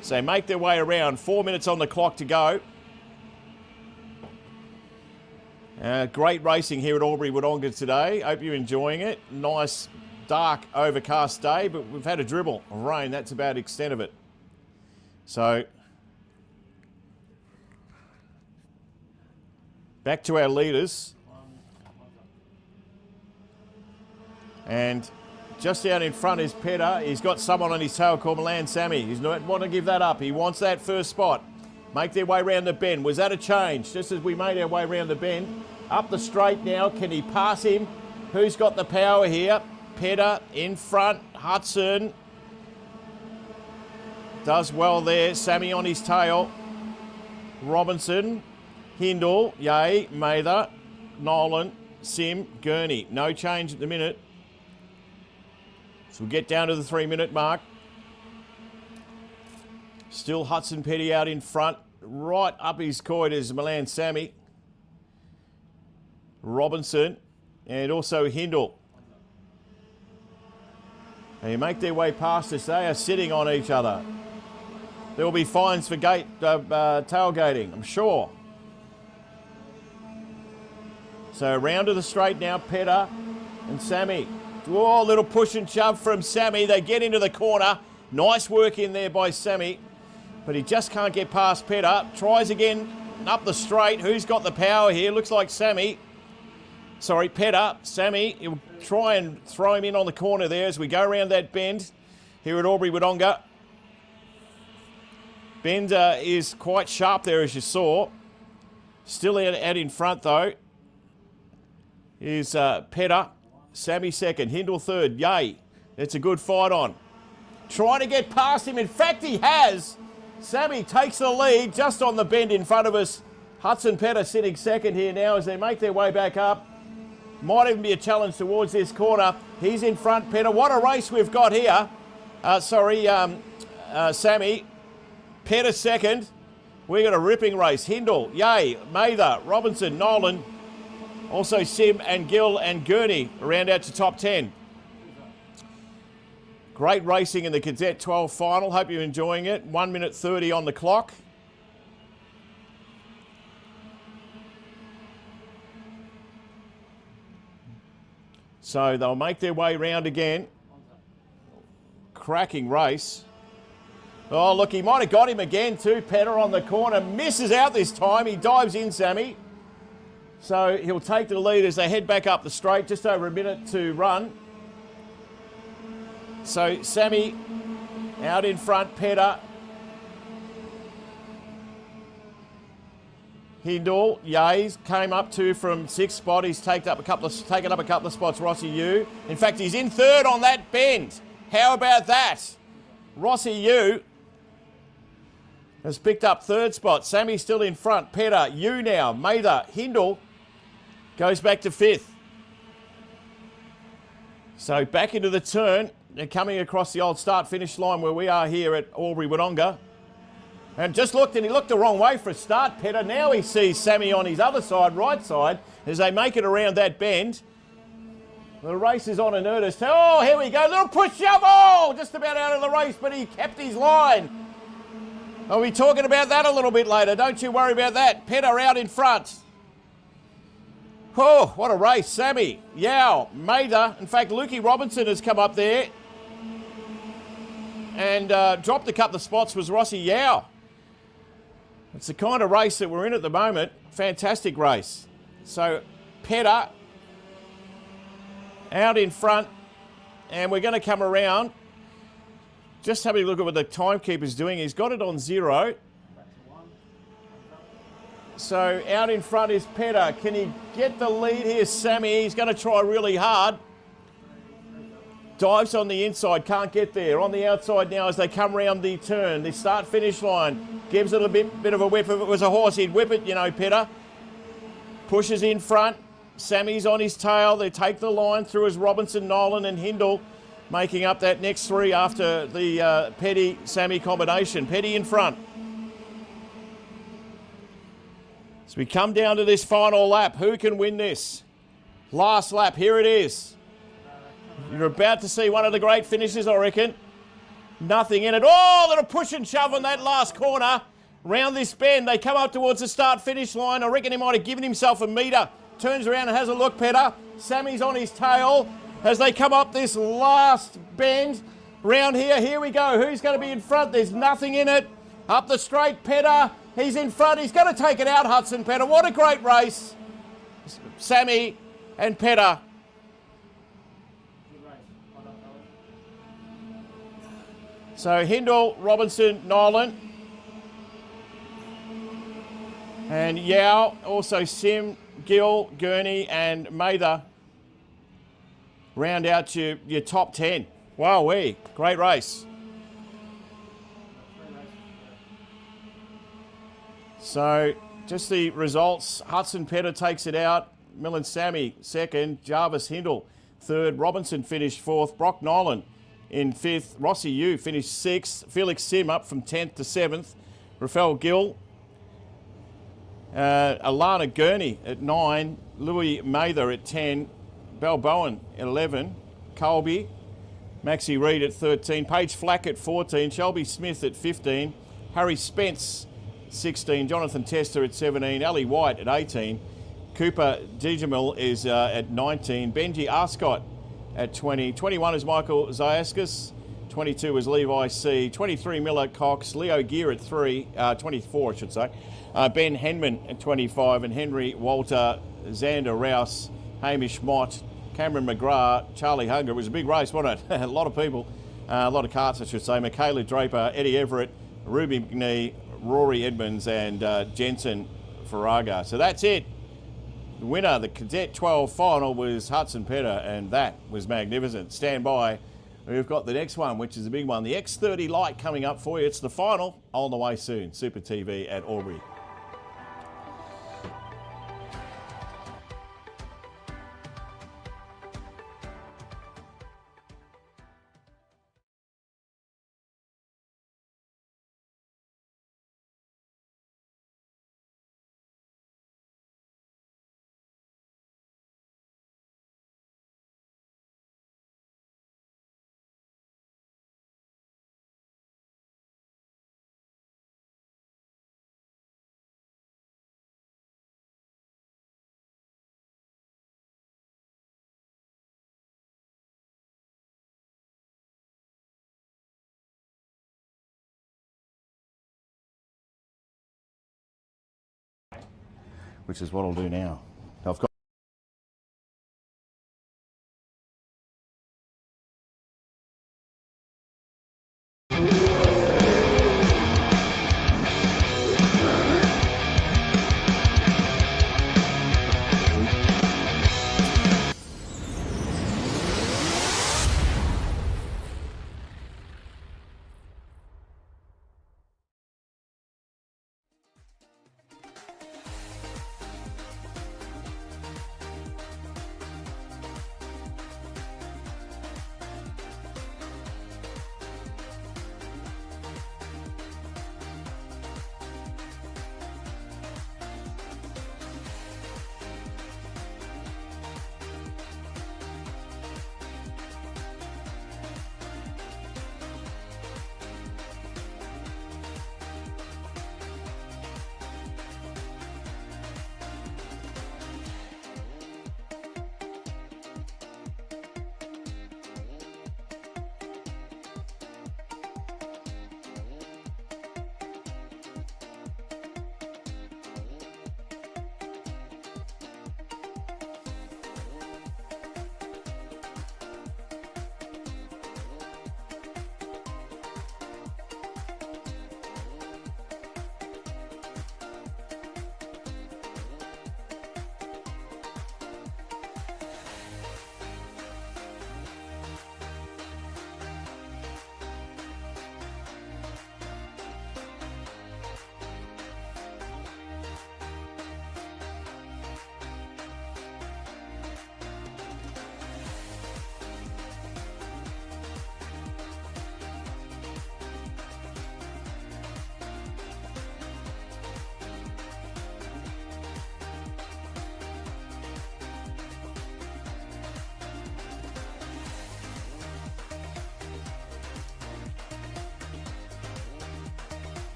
So they make their way around. 4 minutes on the clock to go. Great racing here at Albury Wodonga today. Hope you're enjoying it. Nice, dark, overcast day, but we've had a dribble of rain. That's about the extent of it. So, back to our leaders. And just out in front is Pedder. He's got someone on his tail called Milan Sammy. He's not want to give that up. He wants that first spot. Make their way around the bend. Was that a change? Just as we made our way around the bend. Up the straight now. Can he pass him? Who's got the power here? Pedder in front. Hudson does well there. Sammy on his tail. Robinson, Hindle, Ye, Mather, Nolan, Sim, Gurney. No change at the minute. So we'll get down to the 3 minute mark. Still Hudson Petty out in front. Right up his coit is Milan Sammy. Robinson and also Hindle. They make their way past us. They are sitting on each other. There will be fines for tailgating, I'm sure. So round to the straight now, Pedder and Sammy. Oh, little push and shove from Sammy. They get into the corner. Nice work in there by Sammy. But he just can't get past Pedder. Tries again up the straight. Who's got the power here? Looks like Sammy. Sorry, Pedder. Sammy, he'll try and throw him in on the corner there as we go around that bend here at Albury Wodonga. Bend is quite sharp there, as you saw. Still out in front, though, is Pedder. Sammy second. Hindle third. Yay. It's a good fight on. trying to get past him. In fact, he has. Sammy takes the lead just on the bend in front of us. Hudson Petter sitting second here now as they make their way back up. Might even be a challenge towards this corner. He's in front, Petter. What a race we've got here. Sammy. Petter second. We got a ripping race. Hindle, Yay, Mather, Robinson, Nolan. Also Sim and Gill and Gurney round out to top 10. Great racing in the Cadet 12 final. Hope you're enjoying it. 1 minute 30 on the clock. So they'll make their way round again. Cracking race. Oh, look, he might have got him again too. Petter on the corner. Misses out this time. He dives in, Sammy. So he'll take the lead as they head back up the straight. Just over a minute to run. So Sammy out in front. Petter. Hindle, Yays came up to from 6th spot. He's taken up a couple of spots. Rossi Yu. In fact, he's in third on that bend. How about that? Rossi Yu has picked up 3rd spot. Sammy's still in front. Petter, Yu now. Mather, Hindle goes back to 5th. So back into the turn. They're coming across the old start-finish line where we are here at Albury, Wodonga. And just looked, and he looked the wrong way for a start, Petter. Now he sees Sammy on his other side, right side, as they make it around that bend. The race is on in earnest. Oh, here we go. Little push shove. Oh, just about out of the race, but he kept his line. I'll be talking about that a little bit later. Don't you worry about that. Petter out in front. Oh, what a race. Sammy, Yao, Mather. In fact, Lukey Robinson has come up there and dropped a couple of spots was Rossi Yao. It's the kind of race that we're in at the moment. Fantastic race. So Petter out in front, and we're going to come around. Just having a look at what the timekeeper's doing. He's got it on 0. So out in front is Petter. Can he get the lead here, Sammy? He's going to try really hard. Dives on the inside, can't get there. On the outside now as they come round the turn. The start-finish line gives it a bit of a whip. If it was a horse, he'd whip it, you know, Petter. Pushes in front. Sammy's on his tail. They take the line through as Robinson, Nolan and Hindle making up that next 3 after the Petty-Sammy combination. Petty in front. So we come down to this final lap. Who can win this? Last lap, here it is. You're about to see one of the great finishes, I reckon. Nothing in it. Oh, little push and shove on that last corner. Round this bend, they come up towards the start-finish line. I reckon he might have given himself a metre. Turns around and has a look, Petter. Sammy's on his tail as they come up this last bend. Round here, here we go. Who's going to be in front? There's nothing in it. Up the straight, Petter. He's in front. He's going to take it out, Hudson Petter. What a great race. Sammy and Petter. So Hindle, Robinson, Nolan. And Yao, also Sim, Gill, Gurney and Mather. Round out your top 10. Wowee, great race. So just the results. Hudson Petter takes it out. Millen Sammy second. Jarvis Hindle third. Robinson finished 4th. Brock Nolan in 5th. Rossi Yu finished 6th. Felix Sim up from 10th to 7th. Rafael Gill. Alana Gurney at 9. Louis Mather at 10. Balboan at 11. Colby. Maxie Reid at 13. Paige Flack at 14. Shelby Smith at 15. Harry Spence 16. Jonathan Tester at 17. Ali White at 18. Cooper Dijamil is at 19. Benji Arscott at 20. 21 is Michael Zayaskis. 22 is Levi C. 23 Miller Cox. Leo Gear at 24 I should say. Ben Henman at 25 and Henry Walter, Xander Rouse, Hamish Mott, Cameron McGrath, Charlie Hunger. It was a big race, wasn't it? A lot of people, a lot of carts I should say. Michaela Draper, Eddie Everett, Ruby McNee, Rory Edmonds and Jensen Farraga. So that's it. The winner, the Cadet 12 final was Hudson Petter, and that was magnificent. Stand by. We've got the next one, which is a big one. The X30 Lite coming up for you. It's the final, on the way soon. Super TV at Albury. Which is what I'll do now. I've got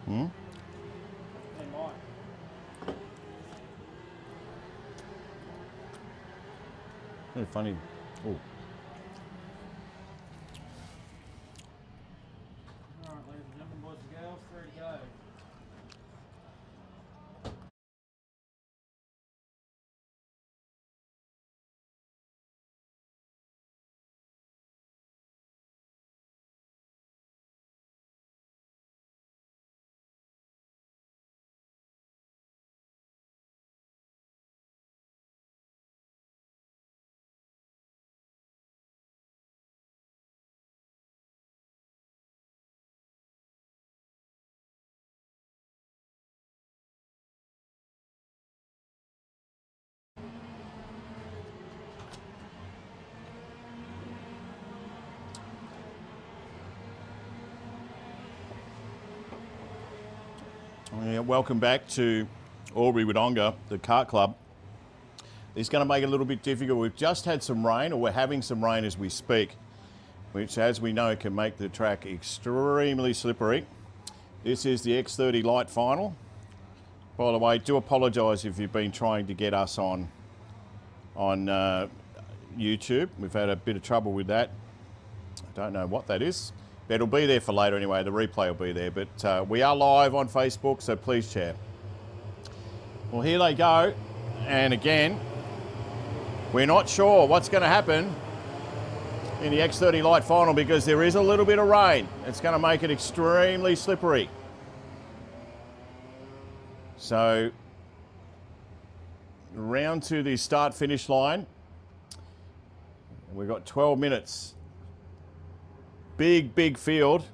Hmm? They might. Very funny. Oh. Alright, ladies and gentlemen, boys and girls, 3 to go. Yeah, welcome back to Albury Wodonga, the Kart Club. It's going to make it a little bit difficult. We've just had some rain, or we're having some rain as we speak, which, as we know, can make the track extremely slippery. This is the X30 Light Final. By the way, do apologise if you've been trying to get us on YouTube. We've had a bit of trouble with that. I don't know what that is. But it'll be there for later anyway. The replay will be there. But we are live on Facebook, so please share. Well, here they go. And again, we're not sure what's going to happen in the X30 Light Final because there is a little bit of rain. It's going to make it extremely slippery. So, round to the start-finish line. We've got 12 minutes. Big field.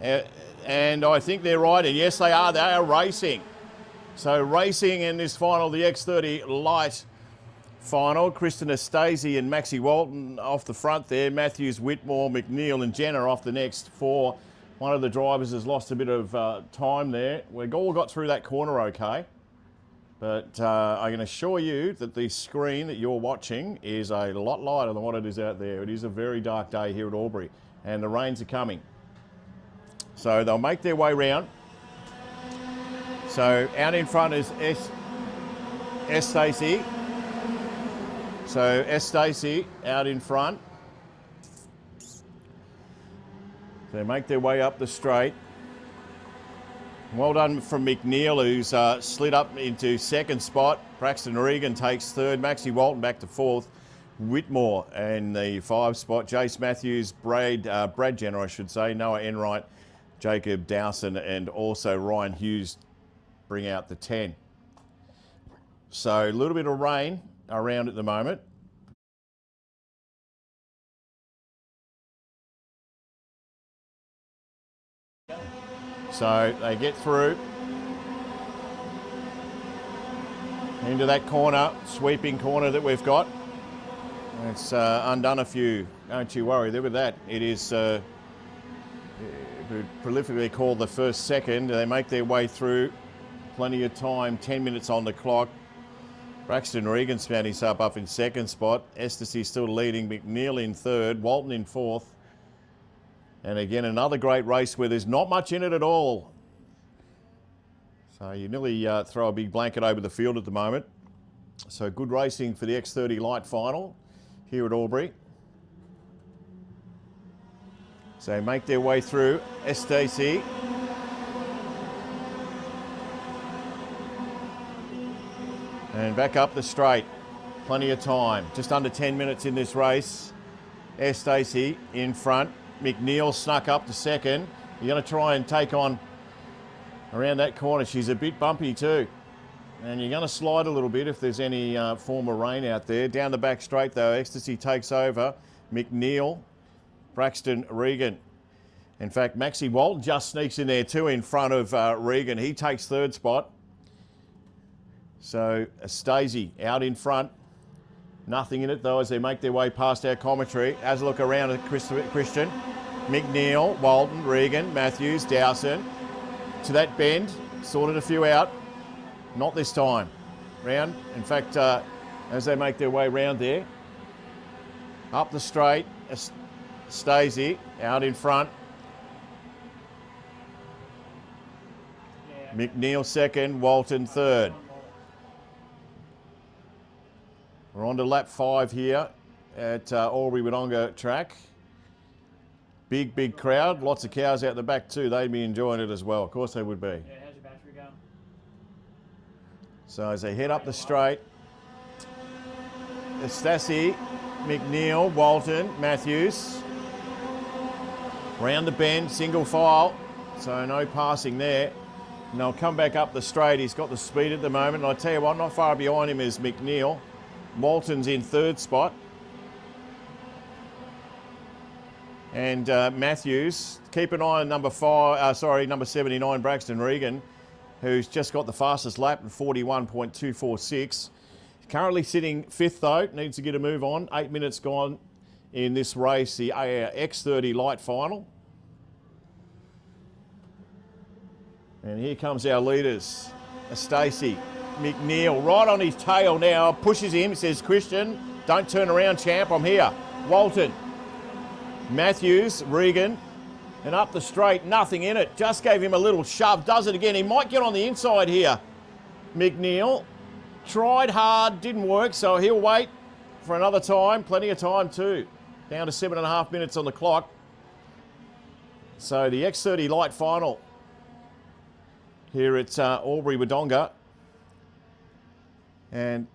And I think they're right. And yes, they are. They are racing. So racing in this final, the X30 Light Final. Kristen Estacey and Maxie Walton off the front there. Matthews, Whitmore, McNeil and Jenner off the next 4. One of the drivers has lost a bit of time there. We've all got through that corner okay. But I can assure you that the screen that you're watching is a lot lighter than what it is out there. It is a very dark day here at Albury and the rains are coming. So they'll make their way round. So out in front is Estacey. So Estacey out in front. They make their way up the straight. Well done from McNeil, who's slid up into second spot. Braxton Regan takes third. Maxie Walton back to fourth. Whitmore in the 5 spot. Jace Matthews, Brad Jenner, I should say. Noah Enright, Jacob Dowson, and also Ryan Hughes bring out the 10. So a little bit of rain around at the moment. So they get through into that corner, sweeping corner that we've got. It's undone a few, don't you worry. There with that. It is prolifically called the first second. They make their way through. Plenty of time, 10 minutes on the clock. Braxton Regan's found himself up in second spot. Estacey still leading, McNeil in third, Walton in fourth. And again, another great race where there's not much in it at all. So you nearly throw a big blanket over the field at the moment. So good racing for the X30 Light Final here at Albury. So they make their way through. Estacey. And back up the straight. Plenty of time. Just under 10 minutes in this race. Estacey in front. McNeil snuck up to second. You're going to try and take on around that corner. She's a bit bumpy too. And you're going to slide a little bit if there's any form of rain out there. Down the back straight though, Estacey takes over. McNeil, Braxton Regan. In fact, Maxie Walton just sneaks in there too in front of Regan. He takes third spot. So Estacey out in front. Nothing in it though as they make their way past our commentary. As a look around at Christian. McNeil, Walton, Regan, Matthews, Dowson. To that bend, sorted a few out. Not this time. Round. In fact, as they make their way round there. Up the straight, Estacey out in front. McNeil second, Walton third. We're on to lap 5 here at Albury Wodonga track. Big crowd. Lots of cows out the back too. They'd be enjoying it as well. Of course they would be. Yeah, how's your battery going? So as they head up the straight, Stassi, McNeil, Walton, Matthews. Round the bend, single file. So no passing there. And they'll come back up the straight. He's got the speed at the moment. And I tell you what, not far behind him is McNeil. Walton's in third spot. And Matthews, keep an eye on number 79, Braxton Regan, who's just got the fastest lap in 41.246. Currently sitting 5th though, needs to get a move on. 8 minutes gone in this race, the X30 light final. And here comes our leaders. Stacey, McNeil, right on his tail now, pushes him, says, Christian, don't turn around, champ, I'm here. Walton, Matthews, Regan, and up the straight, nothing in it. Just gave him a little shove, does it again. He might get on the inside here. McNeil tried hard, didn't work, so he'll wait for another time. Plenty of time too. Down to 7.5 minutes on the clock. So the X30 light final here at Albury Wodonga. And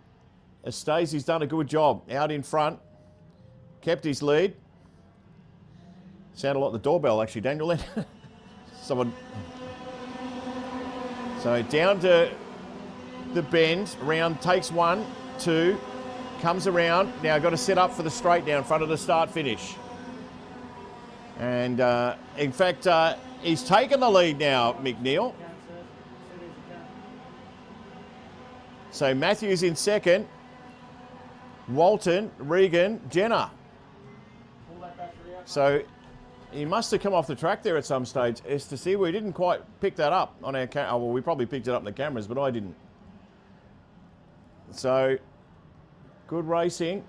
Stacey's done a good job out in front. Kept his lead. Sounded like the doorbell actually, Daniel. Someone. So down to the bend, round takes 1, 2, comes around. Now got to set up for the straight down front of the start finish. And in fact, he's taken the lead now, McNeil. So Matthews in second. Walton, Regan, Jenner. So he must have come off the track there at some stage, Ecstasy. We didn't quite pick that up on our camera. Oh, well, we probably picked it up on the cameras, but I didn't. So, good racing.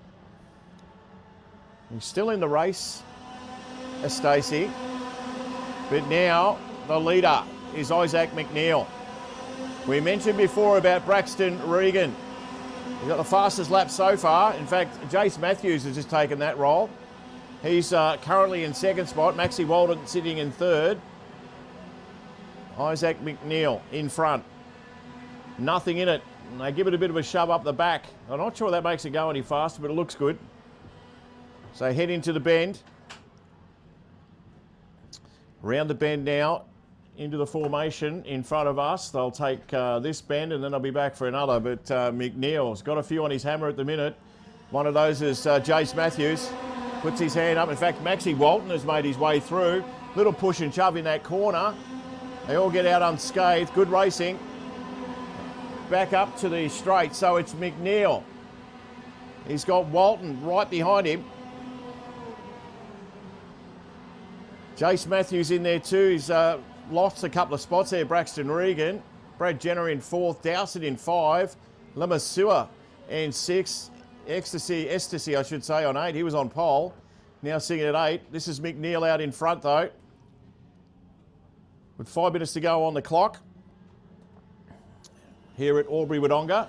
He's still in the race, Stacey. But now, the leader is Isaac McNeil. We mentioned before about Braxton Regan. He's got the fastest lap so far. In fact, Jace Matthews has just taken that role. He's currently in second spot. Maxie Walden sitting in third. Isaac McNeil in front. Nothing in it. And they give it a bit of a shove up the back. I'm not sure that makes it go any faster, but it looks good. So head into the bend. Round the bend now. Into the formation in front of us. They'll take this bend and then they'll be back for another. But McNeil's got a few on his hammer at the minute. One of those is Jace Matthews. Puts his hand up. In fact, Maxie Walton has made his way through. Little push and shove in that corner. They all get out unscathed. Good racing. Back up to the straight. So it's McNeil. He's got Walton right behind him. Jace Matthews in there too. He's lost a couple of spots there. Braxton Regan. Brad Jenner in 4th. Dowsett in 5. Lamasua in 6. Ecstasy, I should say, on 8. He was on pole. Now sitting at 8. This is McNeil out in front, though. With 5 minutes to go on the clock. Here at Albury Wodonga.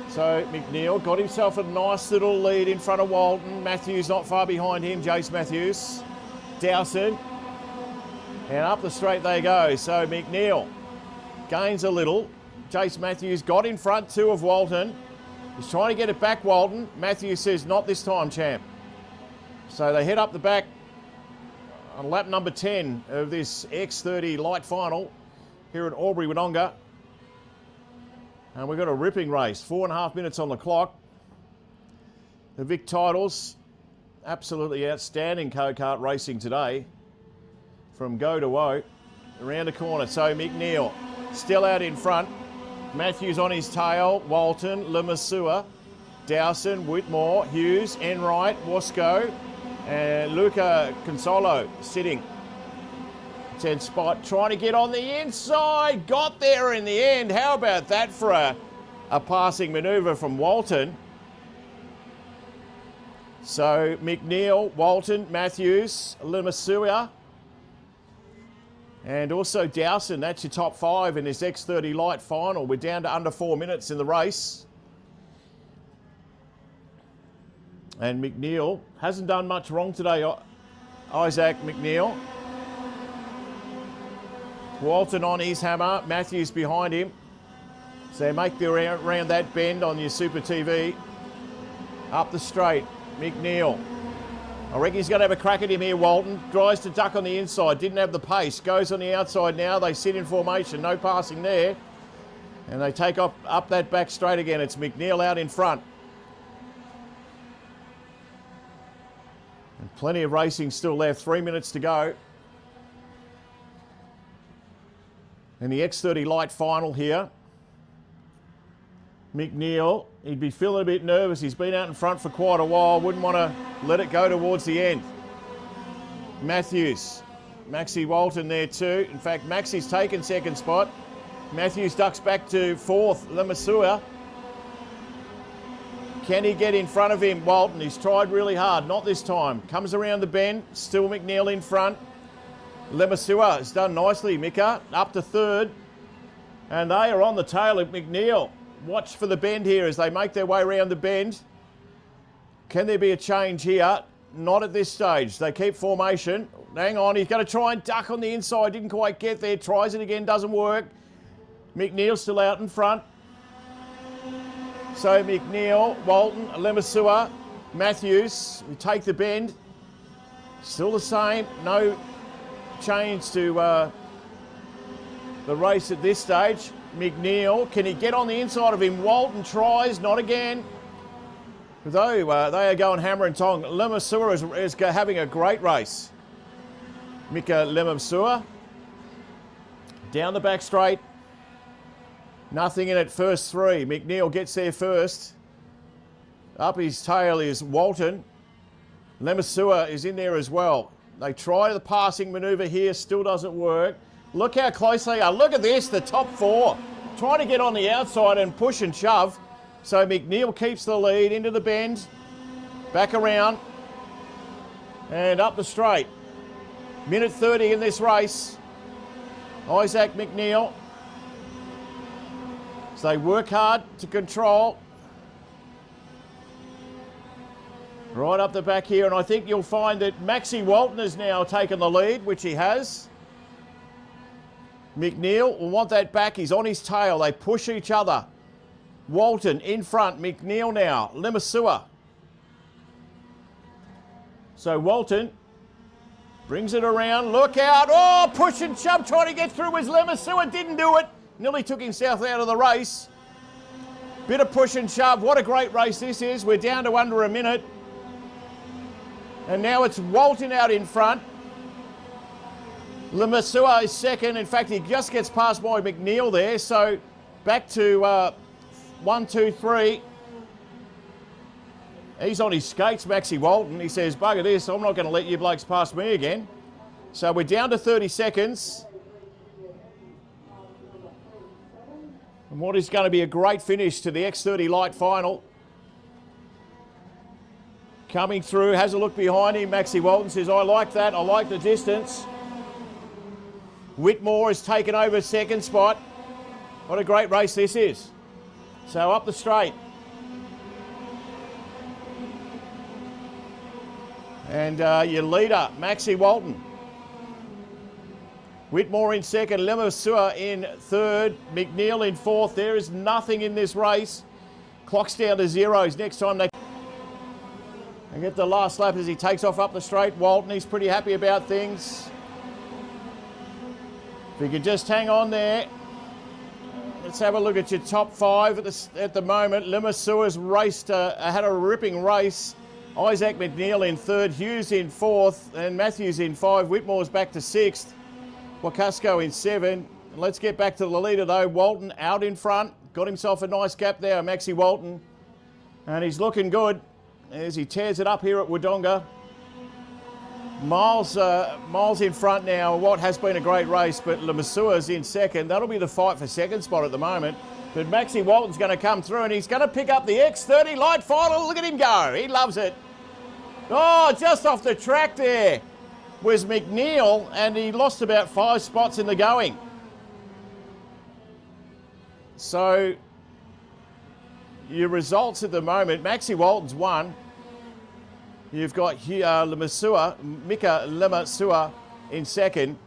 So McNeil got himself a nice little lead in front of Walton. Matthews not far behind him. Jace Matthews. Dowsett. And up the straight they go. So McNeil gains a little. Jace Matthews got in front too of Walton. He's trying to get it back, Walton. Matthews says, not this time, champ. So they head up the back on lap number 10 of this X30 light final here at Albury Wodonga. And we've got a ripping race. 4.5 minutes on the clock. The Vic titles, absolutely outstanding go-kart racing today. From go to woe, around the corner. So McNeil still out in front. Matthews on his tail, Walton, Lamasua, Dowson, Whitmore, Hughes, Enright, Wasco, and Luca Consolo sitting. 10th spot, trying to get on the inside. Got there in the end. How about that for a passing manoeuvre from Walton? So McNeil, Walton, Matthews, Lamasua, And also Dowson, that's your top 5 in this X30 Light final. We're down to under 4 minutes in the race. And McNeil hasn't done much wrong today, Isaac McNeil. Walton on his hammer, Matthews behind him. So make the around that bend on your SupaTV. Up the straight, McNeil. I reckon he's going to have a crack at him here, Walton. Tries to duck on the inside, didn't have the pace. Goes on the outside now, they sit in formation, no passing there. And they take up that back straight again. It's McNeil out in front. And plenty of racing still left, 3 minutes to go. In the X30 Light final here. McNeil, he'd be feeling a bit nervous. He's been out in front for quite a while. Wouldn't want to let it go towards the end. Matthews. Maxie Walton there too. In fact, Maxie's taken second spot. Matthews ducks back to 4th. Lemasua. Can he get in front of him? Walton, he's tried really hard. Not this time. Comes around the bend. Still McNeil in front. Lemasua has done nicely. Mika up to 3rd. And they are on the tail of McNeil. Watch for the bend here as they make their way around the bend. Can there be a change here? Not at this stage. They keep formation. Hang on, he's going to try and duck on the inside. Didn't quite get there. Tries it again, doesn't work. McNeil still out in front. So McNeil, Walton, Lemasua, Matthews. We take the bend. Still the same. No change to the race at this stage. McNeil, can he get on the inside of him? Walton tries, not again. Though they are going hammer and tong. Lemasua is having a great race. Mika Lemasua. Down the back straight. Nothing in it, first 3. McNeil gets there first. Up his tail is Walton. Lemasua is in there as well. They try the passing manoeuvre here, still doesn't work. Look how close they are. Look at this, the top 4. Trying to get on the outside and push and shove. So McNeil keeps the lead into the bend. Back around. And up the straight. Minute 30 in this race. Isaac McNeil. So they work hard to control. Right up the back here. And I think you'll find that Maxie Walton has now taken the lead, which he has. McNeil will want that back. He's on his tail. They push each other. Walton in front. McNeil now. Lemasua. So Walton brings it around. Look out. Oh, push and shove. Trying to get through was Lemasua. Didn't do it. Nearly took himself out of the race. Bit of push and shove. What a great race this is. We're down to under a minute. And now it's Walton out in front. Lemasua is second. In fact, he just gets past by McNeil there. So back to 1, 2, 3. He's on his skates, Maxie Walton. He says, bugger this, I'm not going to let you blokes pass me again. So we're down to 30 seconds. And what is going to be a great finish to the X30 Light final. Coming through, has a look behind him. Maxie Walton says, I like that. I like the distance. Whitmore has taken over second spot. What a great race this is. So up the straight. And your leader, Maxie Walton. Whitmore in second, Lemasua in third, McNeil in 4th. There is nothing in this race. Clock's down to zeros. Next time they get the last lap as he takes off up the straight. Walton, he's pretty happy about things. If you could just hang on there. Let's have a look at your top 5 at the moment. Lemasua's raced, had a ripping race. Isaac McNeil in 3rd, Hughes in 4th, and Matthews in 5. Whitmore's back to 6th. Wakasco in 7. Let's get back to the leader though. Walton out in front. Got himself a nice gap there, Maxie Walton. And he's looking good as he tears it up here at Wodonga. Miles in front now. What has been a great race, but Lemasua's in second. That'll be the fight for second spot at the moment. But Maxie Walton's going to come through and he's going to pick up the X30 Light final. Look at him go. He loves it. Oh, just off the track there. was McNeil, and he lost about 5 spots in the going. So your results at the moment, Maxi Walton's won. You've got Mika Lemasua in second,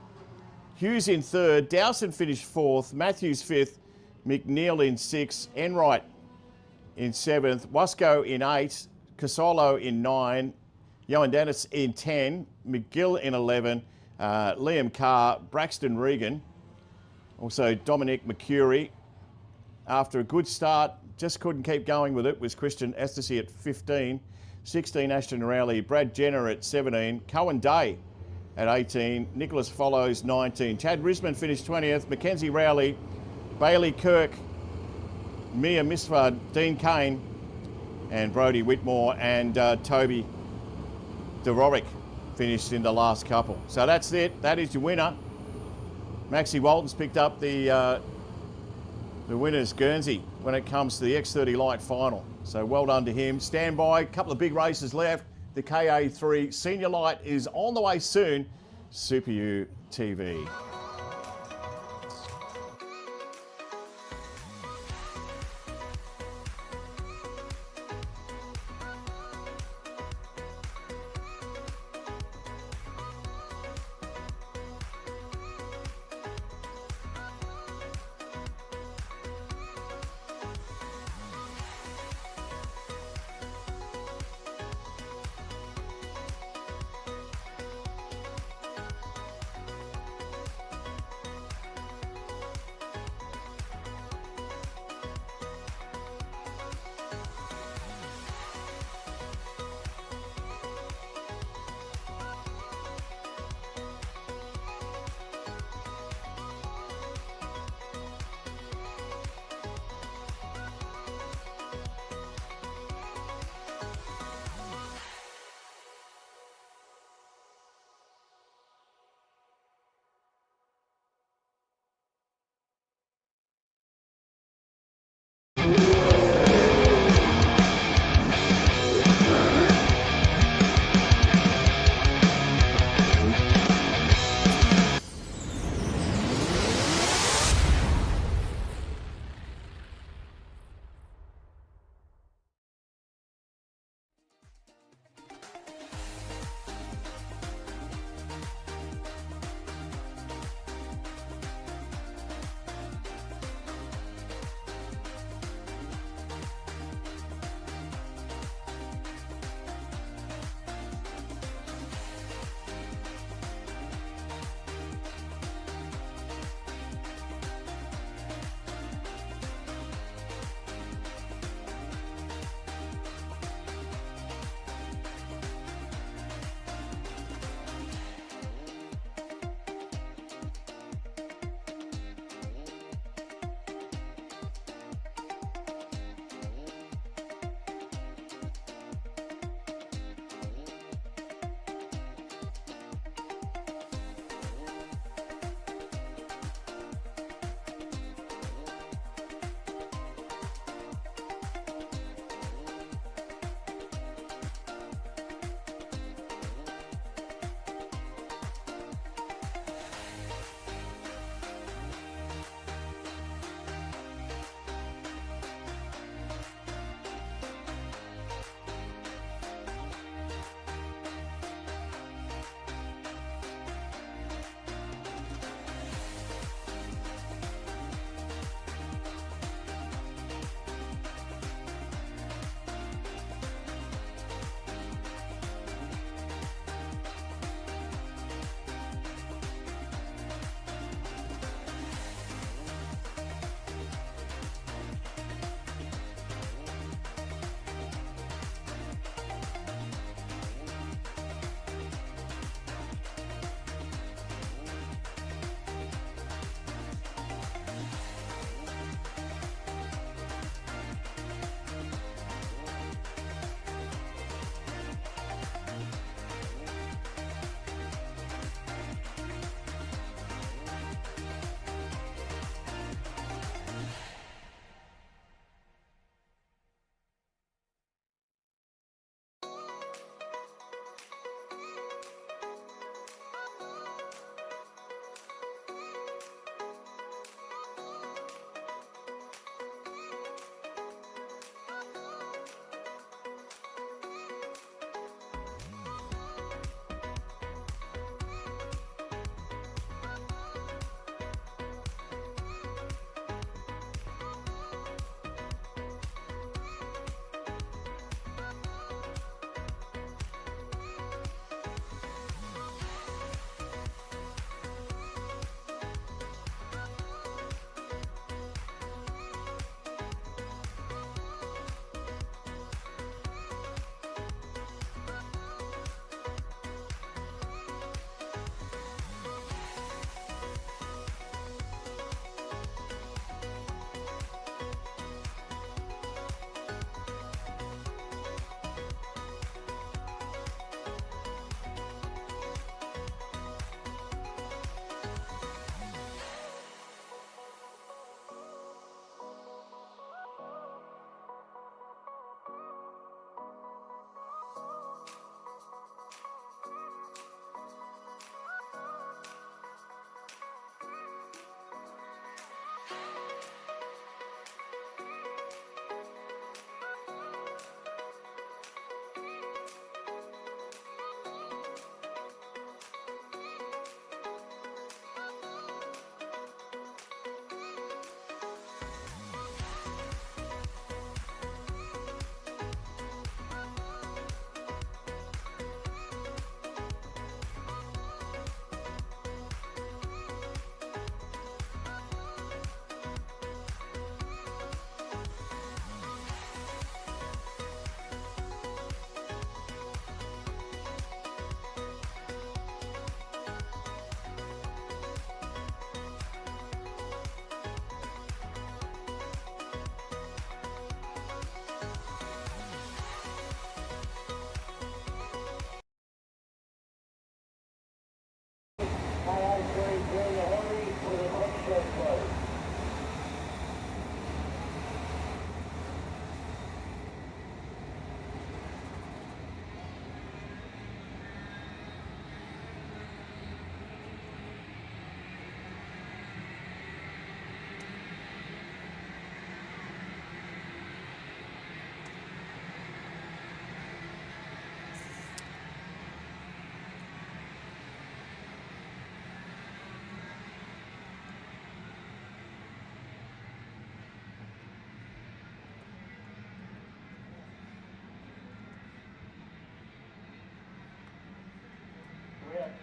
Hughes in third, Dowson finished fourth, Matthews fifth, McNeil in sixth, Enright in seventh, Wasco in eight, Casolo in nine, Ioannis in 10, McGill in 11, Liam Carr, Braxton Regan, also Dominic McCurry. After a good start, just couldn't keep going with it, was Christian Ecstasy at 15, 16 Ashton Rowley, Brad Jenner at 17, Cohen Day at 18, Nicholas Follows 19, Chad Risman finished 20th, Mackenzie Rowley, Bailey Kirk, Mia Misfard, Dean Kane, and Brodie Whitmore and Toby DeRorick finished in the last couple. So that's it. That is your winner. Maxi Walton's picked up the winner's Guernsey when it comes to the X30 Light final. So well done to him. Stand by. A couple of big races left. The KA3 Senior Light is on the way soon. SupaTV.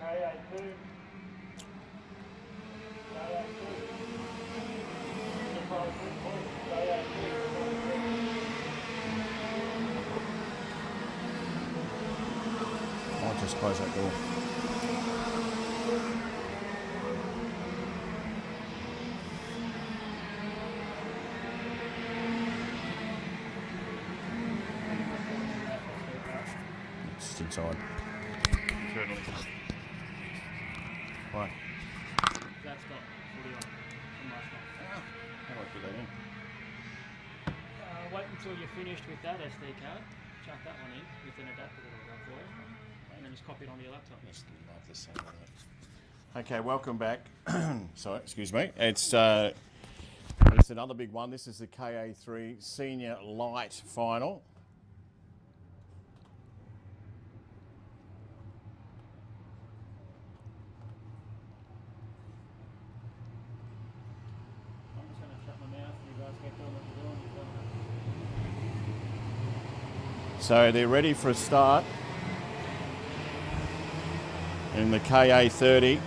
KA2. I'll just close that door. It's just inside. Certainly. Right. That's got footy on from last night. How do I put that in? Wait until you're finished with that SD card. Chuck that one in with an adapter that I'll run for you. And then just copy it onto your laptop. Just love the sound of that. Okay, welcome back. Sorry, excuse me. It's another big one. This is the KA3 Senior Light Final. I'm just going to shut my mouth and you guys get doing what you're doing. So they're ready for a start in the KA30.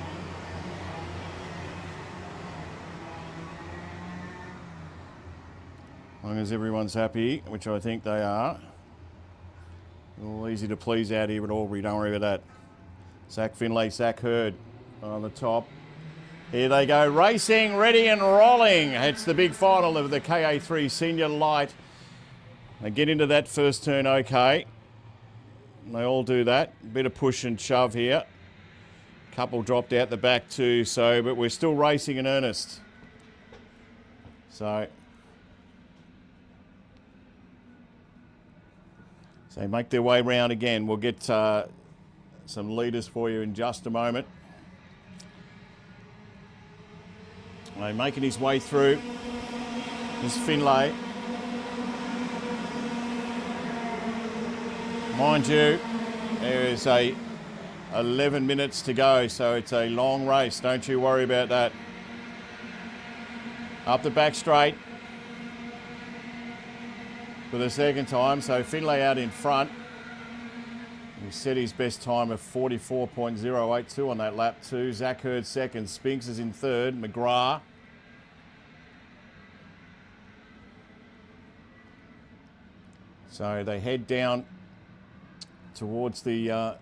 As long as everyone's happy, which I think they are. All easy to please out here at Albury, don't worry about that. Zach Finlay, Zach Hurd on the top. Here they go, racing, ready and rolling. It's the big final of the KA3 Senior Light. They get into that first turn okay. They all do that. A bit of push and shove here. Couple dropped out the back too, but we're still racing in earnest. So they make their way round again. We'll get some leaders for you in just a moment. They're making his way through. There's Finlay. Mind you, there is 11 minutes to go, so it's a long race. Don't you worry about that. Up the back straight for the second time. So Finlay out in front. He set his best time of 44.082 on that lap too. Zach Hurd second. Spinks is in third. McGrath. So they head down towards the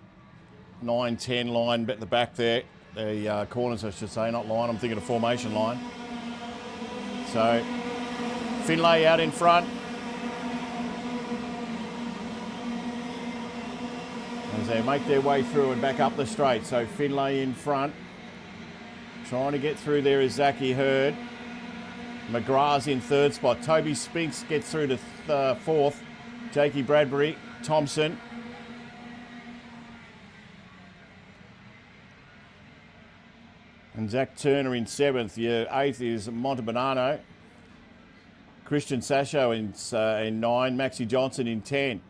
9-10 line at the back there. The corners, I should say, not line. I'm thinking of formation line. So Finlay out in front. As they make their way through and back up the straight. So Finlay in front. Trying to get through there is Zachy Hurd. McGrath's in third spot. Toby Spinks gets through to fourth. Jakey Bradbury, Thompson. And Zach Turner in seventh. Your eighth is Montebanano. Christian Sasho in 9. Maxie Johnson in 10.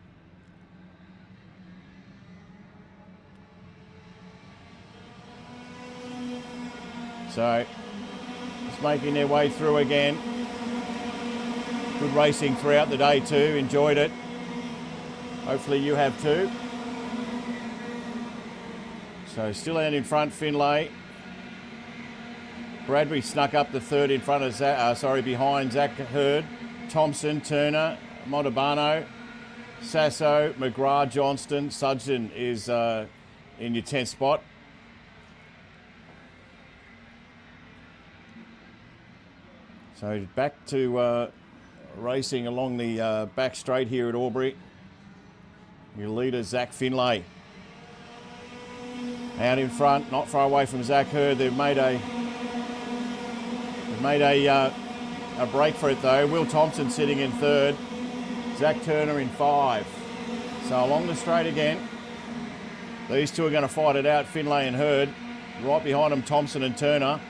So, just making their way through again. Good racing throughout the day too. Enjoyed it. Hopefully you have too. So still out in front, Finlay. Bradbury snuck up the third in front of behind Zach Hurd. Thompson, Turner, Montalbano, Sasso, McGrath, Johnston. Sudgeon is in your 10th spot. So back to racing along the back straight here at Albury. Your leader, Zach Finlay. Out in front, not far away from Zach Hurd. They've made a break for it though. Will Thompson sitting in third. Zach Turner in 5. So along the straight again. These two are going to fight it out, Finlay and Hurd. Right behind them, Thompson and Turner.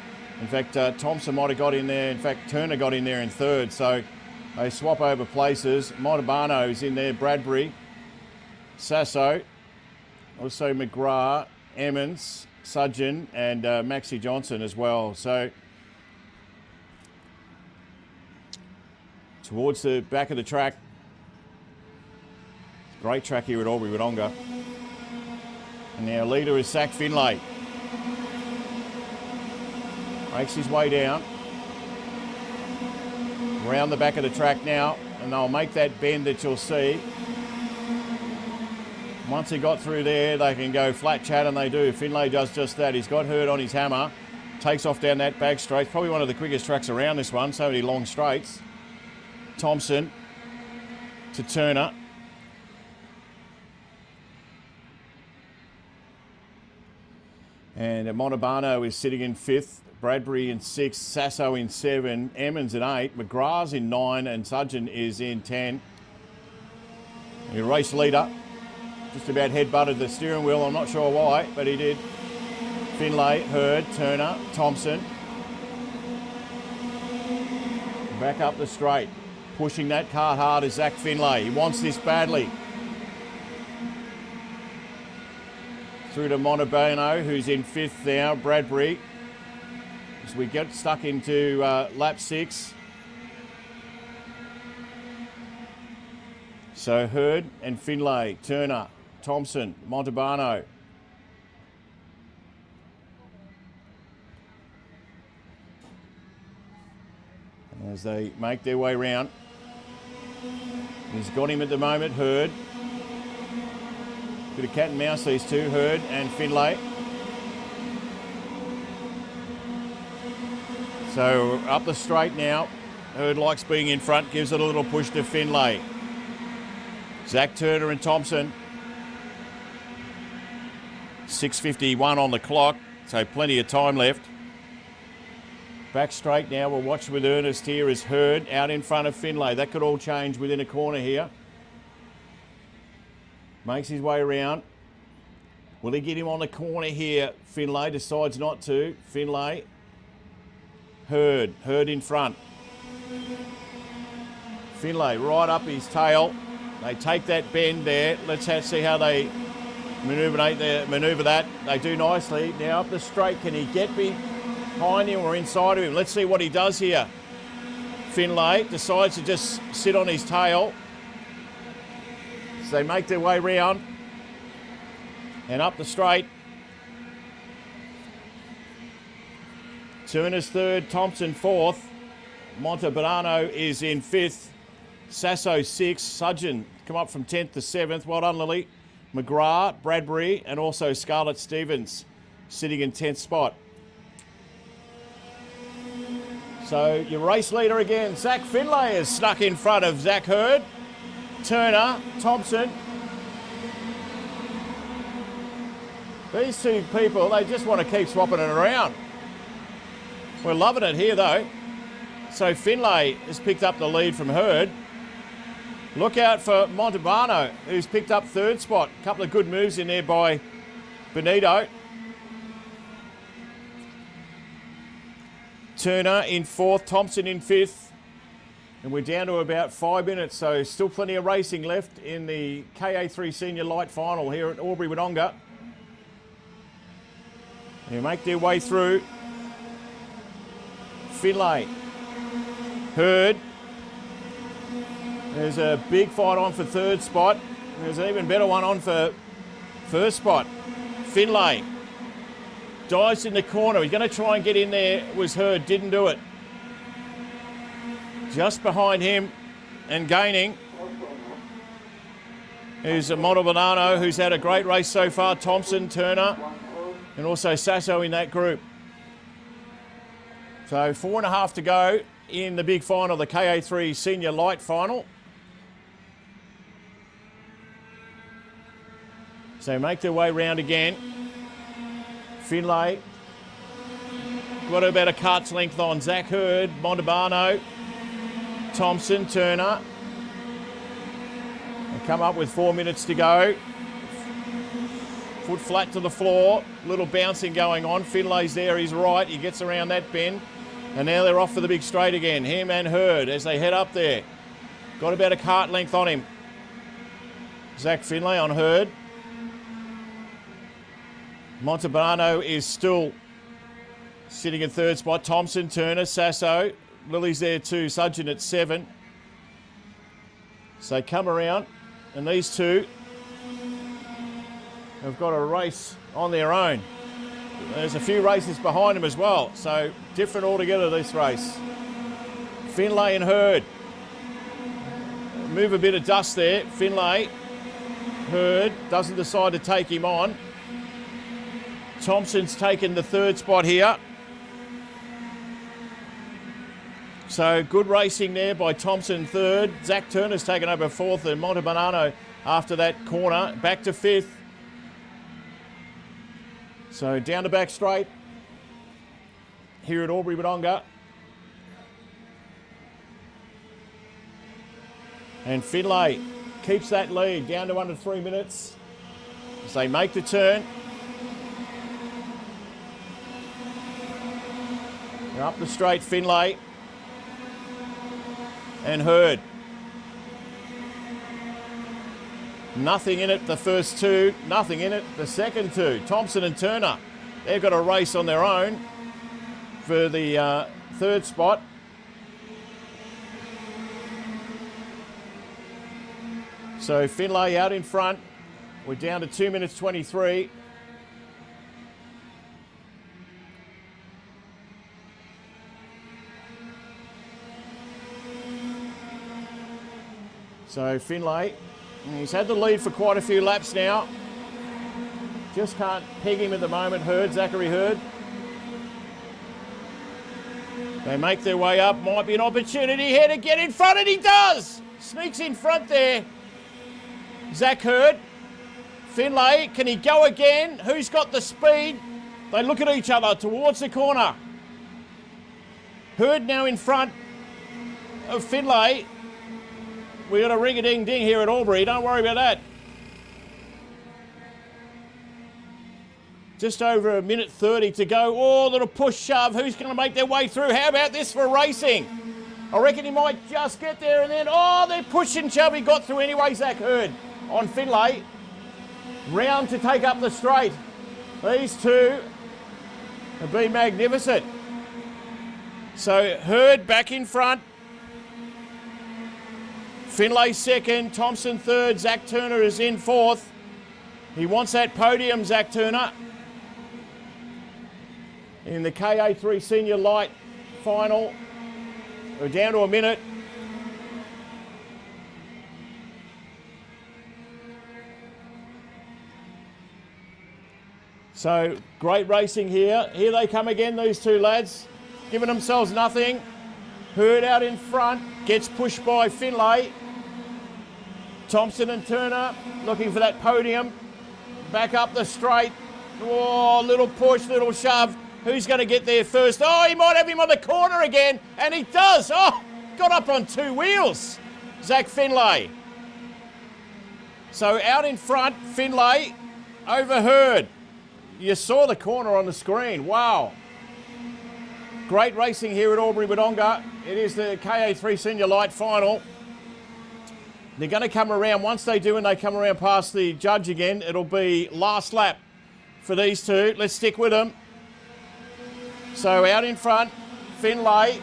In fact, Thompson might have got in there. In fact, Turner got in there in third. So they swap over places. Montalbano's in there, Bradbury, Sasso, also McGrath, Emmons, Sudgeon, and Maxie Johnson as well. So towards the back of the track. Great track here at Albury Wodonga. And our leader is Zach Finlay. Makes his way down. Round the back of the track now, and they'll make that bend that you'll see. Once he got through there, they can go flat chat, and they do. Finlay does just that. He's got Hurd on his hammer. Takes off down that back straight. Probably one of the quickest tracks around this one. So many long straights. Thompson to Turner. And Montalbano is sitting in 5th. Bradbury in 6th. Sasso in 7. Emmons in 8. McGrath's in 9. And Sudgeon is in 10. Your race leader just about head-butted the steering wheel. I'm not sure why, but he did. Finlay, Hurd, Turner, Thompson. Back up the straight. Pushing that car hard is Zach Finlay. He wants this badly. Through to Montalbano, who's in 5th now. Bradbury. As we get stuck into lap 6. So Hurd and Finlay, Turner, Thompson, Montalbano. As they make their way round. He's got him at the moment, Hurd. Bit of cat and mouse, these two, Hurd and Finlay. So up the straight now. Hurd likes being in front, gives it a little push to Finlay. Zach Turner and Thompson. 6:51 on the clock, so plenty of time left. Back straight now, we'll watch with earnest here as Hurd out in front of Finlay. That could all change within a corner here. Makes his way around. Will he get him on the corner here? Finlay decides not to. Finlay. Hurd in front. Finlay right up his tail. They take that bend there. Let's see how they manoeuvre that. They do nicely. Now up the straight, can he get behind him or inside of him? Let's see what he does here. Finlay decides to just sit on his tail. So they make their way round and up the straight. Turner's 3rd, Thompson 4th. Montalbano is in 5th. Sasso 6th. Sudgeon come up from 10th to 7th. Well done, Lily. McGrath, Bradbury, and also Scarlett Stevens sitting in 10th spot. So your race leader again, Zach Finlay, is stuck in front of Zach Hurd, Turner, Thompson. These two people, they just want to keep swapping it around. We're loving it here though. So Finlay has picked up the lead from Hurd. Look out for Montalbano, who's picked up 3rd spot. A couple of good moves in there by Benito. Turner in 4th, Thompson in 5th. And we're down to about 5 minutes, so still plenty of racing left in the KA3 Senior Light Final here at Albury Wodonga. They make their way through. Finlay, Hurd. There's a big fight on for 3rd spot. There's an even better one on for 1st spot. Finlay dives in the corner. He's going to try and get in there. It was Hurd, didn't do it. Just behind him and gaining is Montalbano, who's had a great race so far. Thompson, Turner, and also Sasso in that group. So 4.5 to go in the big final, the KA3 Senior Light Final. So make their way round again. Finlay got about a cart's length on Zach Hurd, Montalbano, Thompson, Turner. They come up with 4 minutes to go. Foot flat to the floor, little bouncing going on. Finlay's there, he's right, he gets around that bend. And now they're off for the big straight again. Him and Hurd as they head up there. Got about a cart length on him. Zach Finlay on Hurd. Montalbano is still sitting in 3rd spot. Thompson, Turner, Sasso. Lily's there too, Sudgeon at 7. So come around, and these two have got a race on their own. There's a few races behind him as well, so different altogether this race. Finlay and Hurd. Move a bit of dust there. Finlay. Hurd doesn't decide to take him on. Thompson's taken the third spot here. So good racing there by Thompson third. Zach Turner's taken over fourth and Montebanano after that corner. Back to fifth. So down the back straight here at Albury Wodonga. And Finlay keeps that lead down to under 3 minutes as they make the turn. And up the straight, Finlay and Hurd. Nothing in it the first two, nothing in it the second two. Thompson and Turner, they've got a race on their own for the third spot. So Finlay out in front. We're down to 2 minutes 23. So Finlay, he's had the lead for quite a few laps now. Just can't peg him at the moment, Zachary Hurd. They make their way up. Might be an opportunity here to get in front, and he does! Sneaks in front there. Zach Hurd. Finlay, can he go again? Who's got the speed? They look at each other towards the corner. Hurd now in front of Finlay. We got a ring-a-ding-ding here at Albury. Don't worry about that. Just over 1:30 to go. Oh, little push shove. Who's going to make their way through? How about this for racing? I reckon he might just get there and then, oh, they're push and shove. He got through anyway, Zach Hurd on Finlay. Round to take up the straight. These two have been magnificent. So Hurd back in front. Finlay second, Thompson third, Zach Turner is in fourth. He wants that podium, Zach Turner. In the KA3 Senior Light final. We're down to a minute. So, great racing here. Here they come again, these two lads. Giving themselves nothing. Hurd out in front, gets pushed by Finlay. Thompson and Turner looking for that podium. Back up the straight. Oh, little push, little shove. Who's going to get there first? Oh, he might have him on the corner again, and he does. Oh, got up on two wheels. Zach Finlay. So out in front, Finlay over Hurd. You saw the corner on the screen. Wow. Great racing here at Albury Wodonga. It is the KA3 Senior Light final. They're going to come around. Once they do and they come around past the judge again, it'll be last lap for these two. Let's stick with them. So out in front, Finlay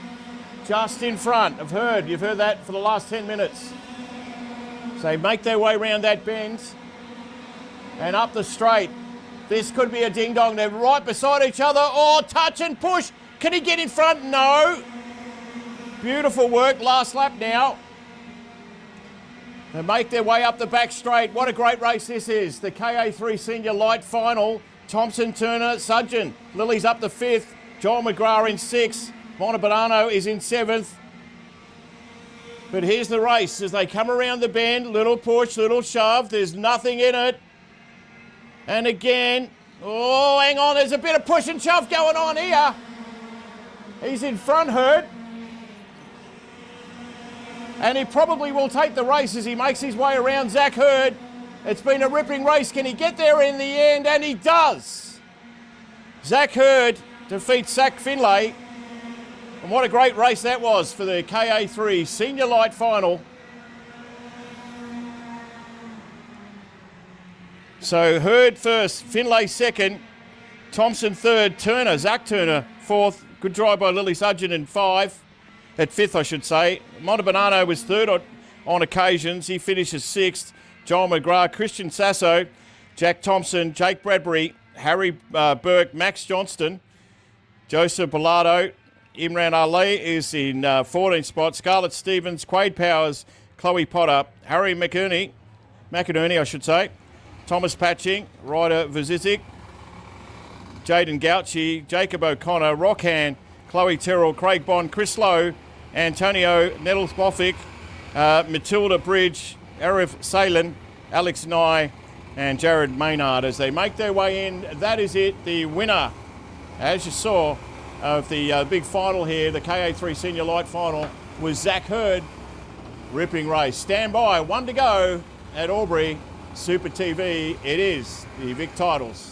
just in front of Hurd. You've heard that for the last 10 minutes. So they make their way around that bend and up the straight. This could be a ding-dong. They're right beside each other. Oh, touch and push. Can he get in front? No. Beautiful work. Last lap now. They make their way up the back straight. What a great race this is. The KA3 Senior Light final. Thompson, Turner, Sudgeon. Lily's up to fifth. Joel McGrath in sixth. Montebanano is in seventh. But here's the race as they come around the bend. Little push, little shove. There's nothing in it. And again. Oh, hang on. There's a bit of push and shove going on here. He's in front, Hurd. And he probably will take the race as he makes his way around Zach Hurd. It's been a ripping race. Can he get there in the end? And he does. Zach Hurd defeats Zach Finlay. And what a great race that was for the KA3 Senior Light final. So Hurd first, Finlay second, Thompson third, Turner, Zach Turner fourth. Good drive by Lily Sudgeon in fifth, I should say. Montebanano was third on occasions. He finishes sixth. Joel McGrath, Christian Sasso, Jack Thompson, Jake Bradbury, Harry Burke, Max Johnston, Joseph Bilardo, Imran Ali is in 14th spot. Scarlett Stevens, Quade Powers, Chloe Potter, Harry McInerney, I should say, Thomas Patching, Ryder Vizizik, Jaden Gauchi, Jacob O'Connor, Rockhand, Chloe Terrell, Craig Bond, Chris Lowe, Antonio Nettles-Boffick, Matilda Bridge, Arif Salen, Alex Nye, and Jared Maynard as they make their way in. That is it. The winner, as you saw, of the big final here, the KA3 Senior Light Final, was Zach Hurd. Ripping race. Stand by. 1 to go at Albury. Super TV. It is the Vic Titles.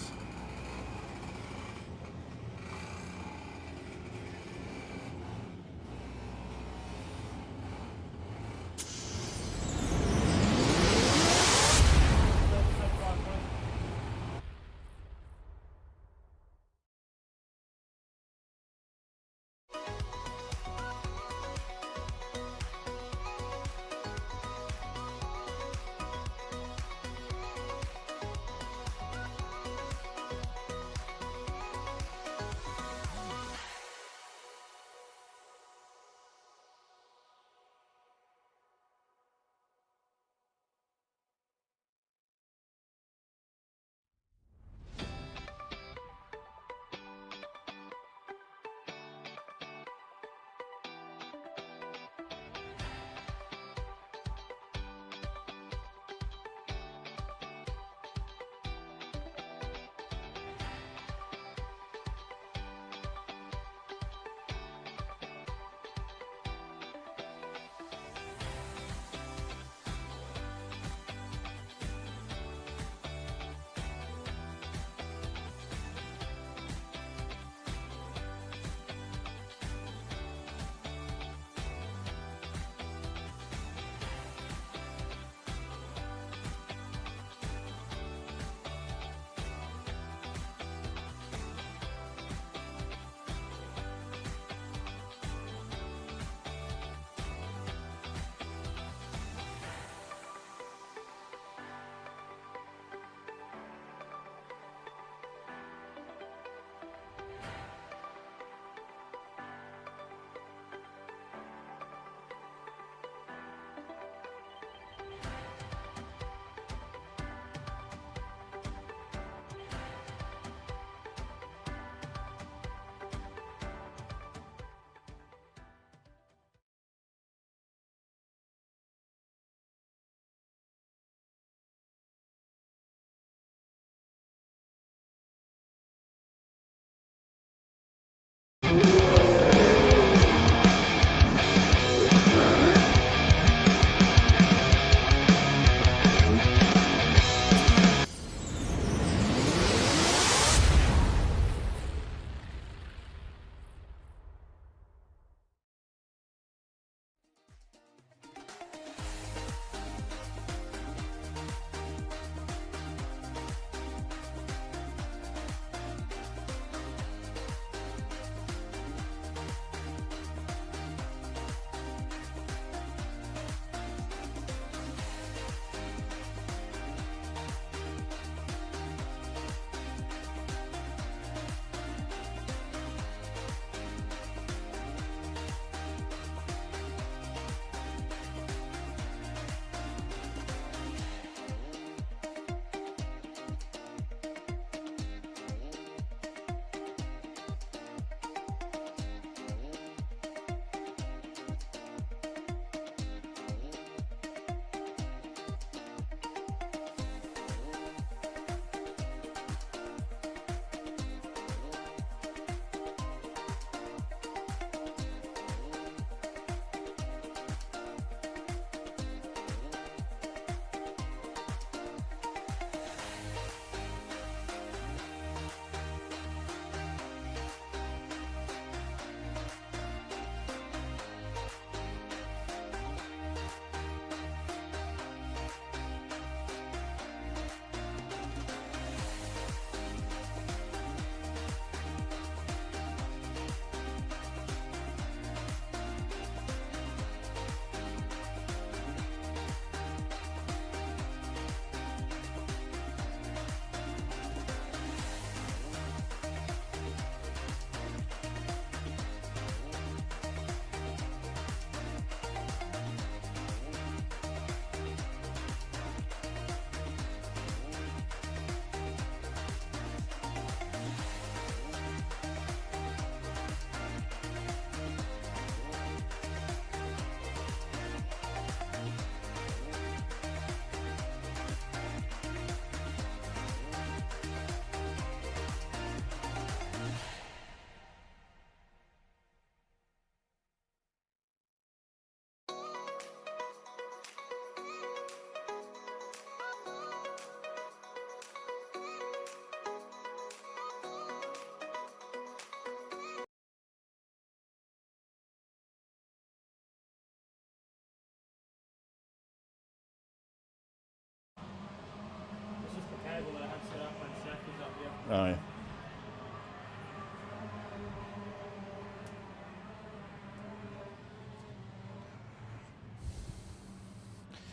Oh, yeah.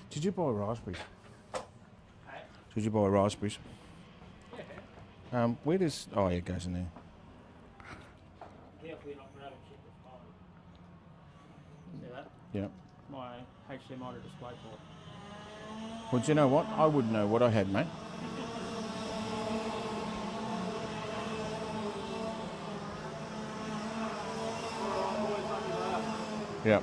Did you buy raspberries? Hey? Did you buy raspberries? Yeah. Where does... Oh, yeah, it goes in there. Careful you're not going to have a chip with fire. See that? Yeah. My HDMI to display port. Well, do you know what? I wouldn't know what I had, mate. Yeah.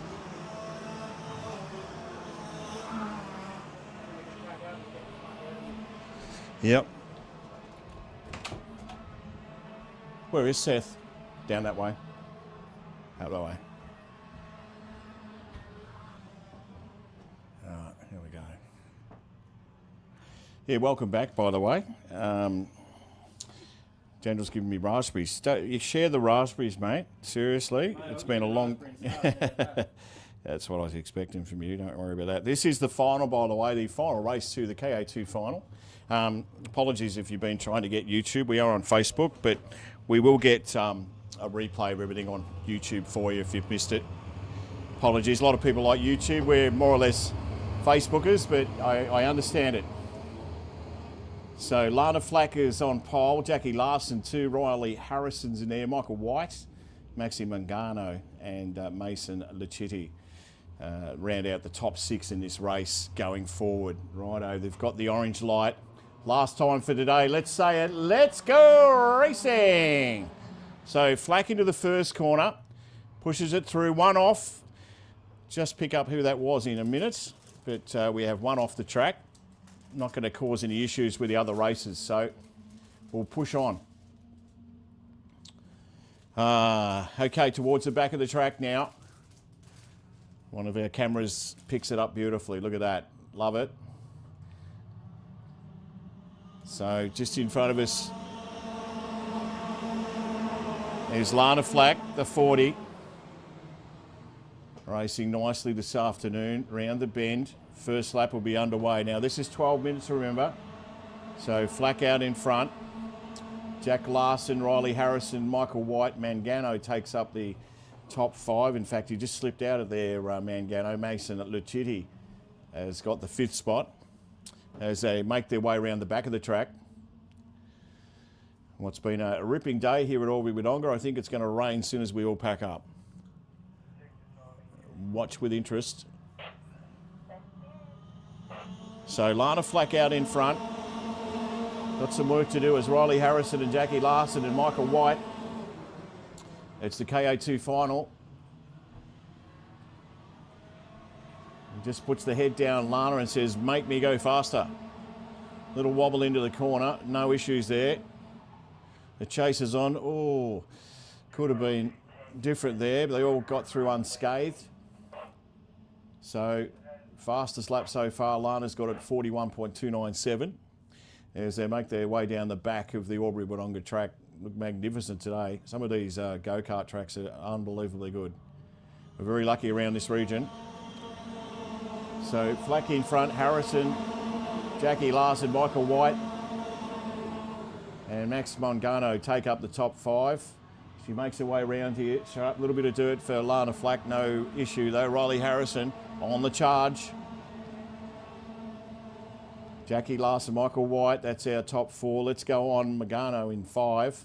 Yep. Where is Seth? Down that way. Out that way. All right, here we go. Yeah, welcome back, by the way. Daniel's giving me raspberries. You share the raspberries, mate. Seriously, it's been a long... That's what I was expecting from you. Don't worry about that. This is the final, by the way, the final race to the KA2 final. Apologies if you've been trying to get YouTube. We are on Facebook, but we will get a replay of everything on YouTube for you if you've missed it. Apologies. A lot of people like YouTube. We're more or less Facebookers, but I understand it. So Lana Flack is on pole, Jackie Larson 2, Riley Harrison's in there, Michael White, Maxi Mangano and Mason Lucitti round out the top 6 in this race going forward. Righto, they've got the orange light. Last time for today, let's say it, let's go racing! So Flack into the first corner, pushes it through, one off. Just pick up who that was in a minute, but we have one off the track. Not going to cause any issues with the other races, so we'll push on. Okay, towards the back of the track now. One of our cameras picks it up beautifully. Look at that. Love it. So just in front of us is Lana Flack, the 40. Racing nicely this afternoon, round the bend. First lap will be underway. Now this is 12 minutes, remember. So Flack out in front. Jack Larson, Riley Harrison, Michael White, Mangano takes up the top 5. In fact, he just slipped out of there, Mangano. Mason Lucitti has got the 5th spot as they make their way around the back of the track. What's been a ripping day here at Albury Wodonga. I think it's going to rain as soon as we all pack up. Watch with interest. So Lana Flack out in front. Got some work to do as Riley Harrison and Jackie Larson and Michael White. It's the KA2 final. And just puts the head down, Lana, and says, make me go faster. Little wobble into the corner, no issues there. The chase is on. Oh, could have been different there, but they all got through unscathed. So fastest lap so far, Lana's got it 41.297 as they make their way down the back of the Albury Wodonga track. Look magnificent today. Some of these go-kart tracks are unbelievably good. We're very lucky around this region. So Flack in front, Harrison, Jackie Larson, Michael White and Max Mangano take up the top 5. She makes her way around here. A little bit of dirt for Lana Flack, no issue though. Riley Harrison on the charge. Jackie Larson, Michael White, that's our top 4. Let's go on. Mangano in 5.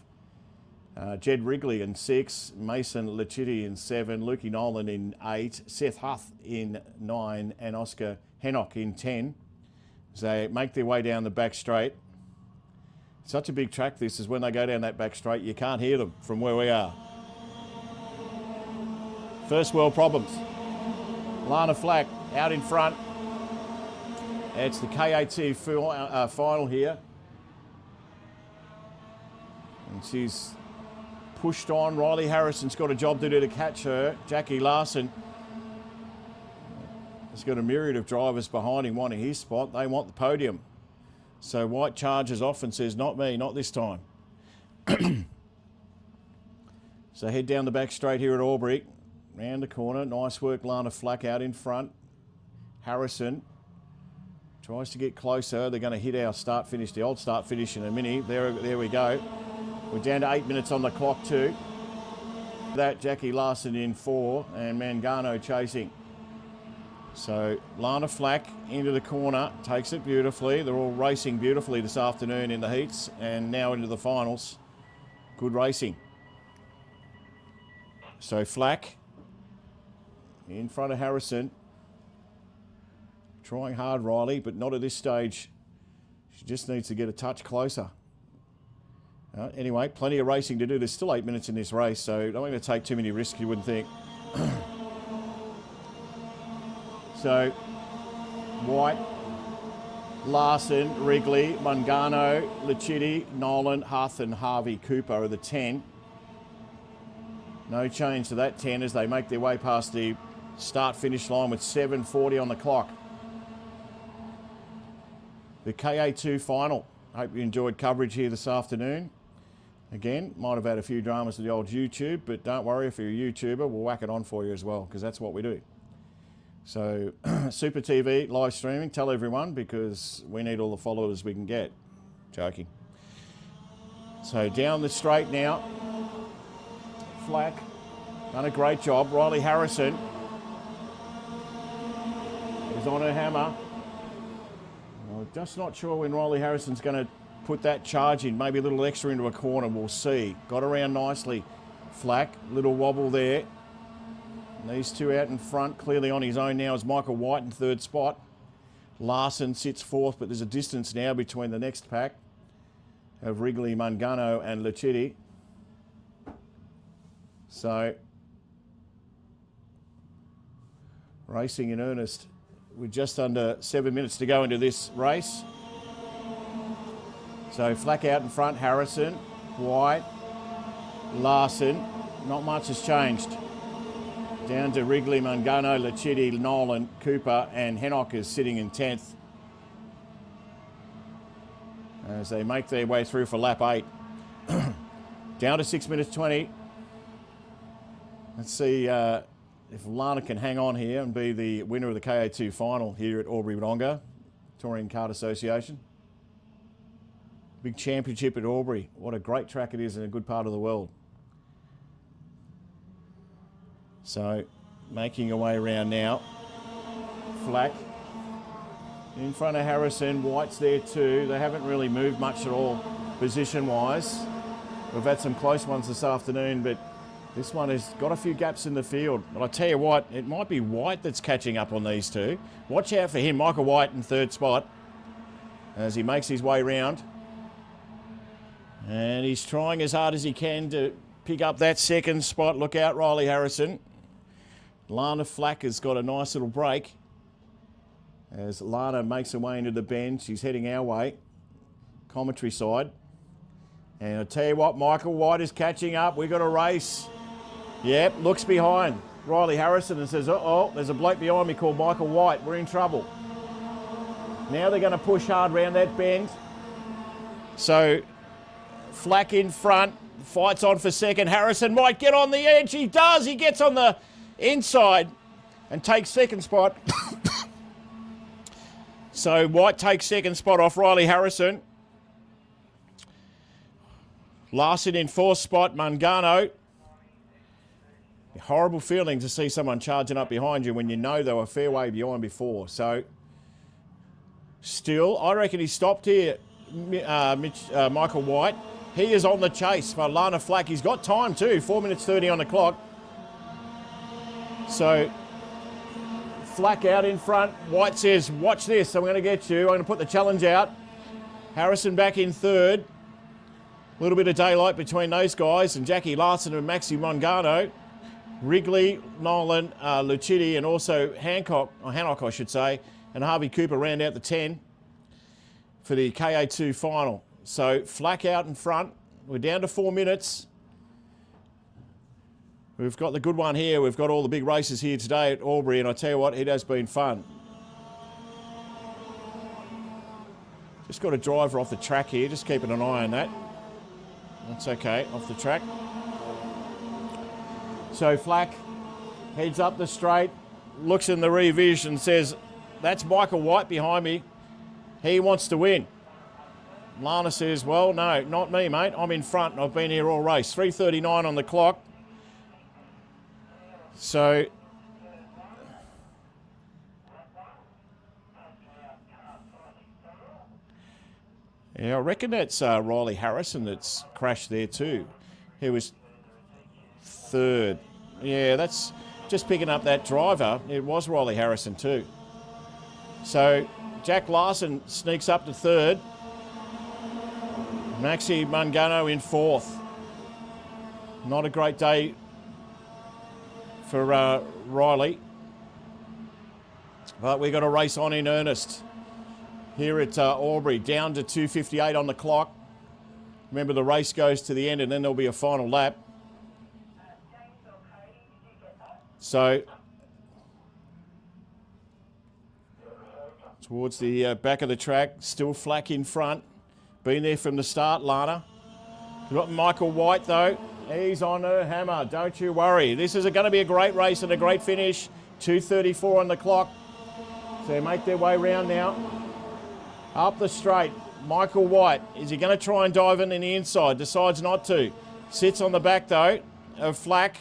Jed Wrigley in 6. Mason Lucitti in 7. Lukey Nolan in 8. Seth Huth in 9. And Oscar Hennock in 10. As they make their way down the back straight. Such a big track this is when they go down that back straight, you can't hear them from where we are. First world problems. Lana Flack out in front. It's the KA2 final here. And she's pushed on. Riley Harrison's got a job to do to catch her. Jackie Larson has got a myriad of drivers behind him wanting his spot. They want the podium. So White charges off and says, not me, not this time. So head down the back straight here at Albury. Round the corner. Nice work, Lana Flack out in front. Harrison Tries to get closer. They're going to hit our start-finish, the old start-finish in a minute. There we go. We're down to 8 minutes on the clock too. That Jackie Larson in 4 and Mangano chasing. So Lana Flack into the corner, takes it beautifully. They're all racing beautifully this afternoon in the heats and now into the finals. Good racing. So Flack in front of Harrison. Trying hard, Riley, but not at this stage. She just needs to get a touch closer. Anyway, plenty of racing to do. There's still 8 minutes in this race, so don't want to take too many risks, you wouldn't think. So, White, Larson, Wrigley, Mangano, Lucitti, Nolan, Huth and Harvey Cooper are the 10. No change to that 10 as they make their way past the start-finish line with 7:40 on the clock. The KA2 final. Hope you enjoyed coverage here this afternoon. Again, might have had a few dramas to the old YouTube, but don't worry, if you're a YouTuber, we'll whack it on for you as well, because that's what we do. So, SupaTV live streaming, tell everyone, because we need all the followers we can get. Joking. So, down the straight now. Flack, done a great job. Riley Harrison is on her hammer. I'm just not sure when Riley Harrison's going to put that charge in. Maybe a little extra into a corner, we'll see. Got around nicely. Flack, little wobble there. And these two out in front, clearly on his own now is Michael White in 3rd spot. Larson sits 4th, but there's a distance now between the next pack of Wrigley, Mangano and Lucitti. So, racing in earnest. With just under 7 minutes to go into this race. So Flack out in front, Harrison, White, Larson. Not much has changed. Down to Wrigley, Mangano, Lucitti, Nolan, Cooper and Hennock is sitting in 10th. As they make their way through for lap 8. Down to 6 minutes 20. Let's see if Lana can hang on here and be the winner of the KA2 final here at Albury Wodonga, Victorian Kart Association. Big championship at Albury. What a great track it is in a good part of the world. So, making her way around now. Flack in front of Harrison. White's there too. They haven't really moved much at all position-wise. We've had some close ones this afternoon, but this one has got a few gaps in the field. But I tell you what, it might be White that's catching up on these two. Watch out for him, Michael White in 3rd spot as he makes his way round. And he's trying as hard as he can to pick up that 2nd spot. Look out, Riley Harrison. Lana Flack has got a nice little break as Lana makes her way into the bend. She's heading our way, commentary side. And I tell you what, Michael White is catching up. We've got a race. Yep, looks behind Riley Harrison and says, uh-oh, there's a bloke behind me called Michael White. We're in trouble. Now they're going to push hard round that bend. So Flack in front, fights on for 2nd. Harrison might get on the edge. He does. He gets on the inside and takes 2nd spot. So White takes 2nd spot off Riley Harrison. Larson in 4th spot, Mangano. A horrible feeling to see someone charging up behind you when you know they were a fair way behind before. So, still, I reckon he stopped here, Michael White. He is on the chase for Lana Flack. He's got time too, 4 minutes 30 on the clock. So, Flack out in front. White says, watch this, I'm going to get you. I'm going to put the challenge out. Harrison back in 3rd. A little bit of daylight between those guys and Jackie Larson and Maxi Mangano. Wrigley, Nolan, Lucitti and also Hancock, or Hannock I should say, and Harvey Cooper round out the 10 for the KA2 final. So Flack out in front. We're down to 4 minutes. We've got the good one here. We've got all the big races here today at Albury, and I tell you what, it has been fun. Just got a driver off the track here, just keeping an eye on that. That's okay, off the track. So Flack heads up the straight, looks in the rear vision and says, that's Michael White behind me. He wants to win. Lana says, well, no, not me, mate. I'm in front and I've been here all race. 3:39 on the clock. So yeah, I reckon that's Riley Harrison that's crashed there too. He was third. Yeah, that's just picking up that driver. It was Riley Harrison too. So Jack Larson sneaks up to third. Maxi Mangano in fourth. Not a great day for Riley. But we've got a race on in earnest here at Albury, down to 2:58 on the clock. Remember, the race goes to the end and then there'll be a final lap. So towards the back of the track, still Flack in front. Been there from the start, Lana. We've got Michael White though. He's on her hammer, don't you worry. This is going to be a great race and a great finish. 2:34 on the clock. So they make their way round now. Up the straight, Michael White. Is he going to try and dive in the inside? Decides not to. Sits on the back though of Flack,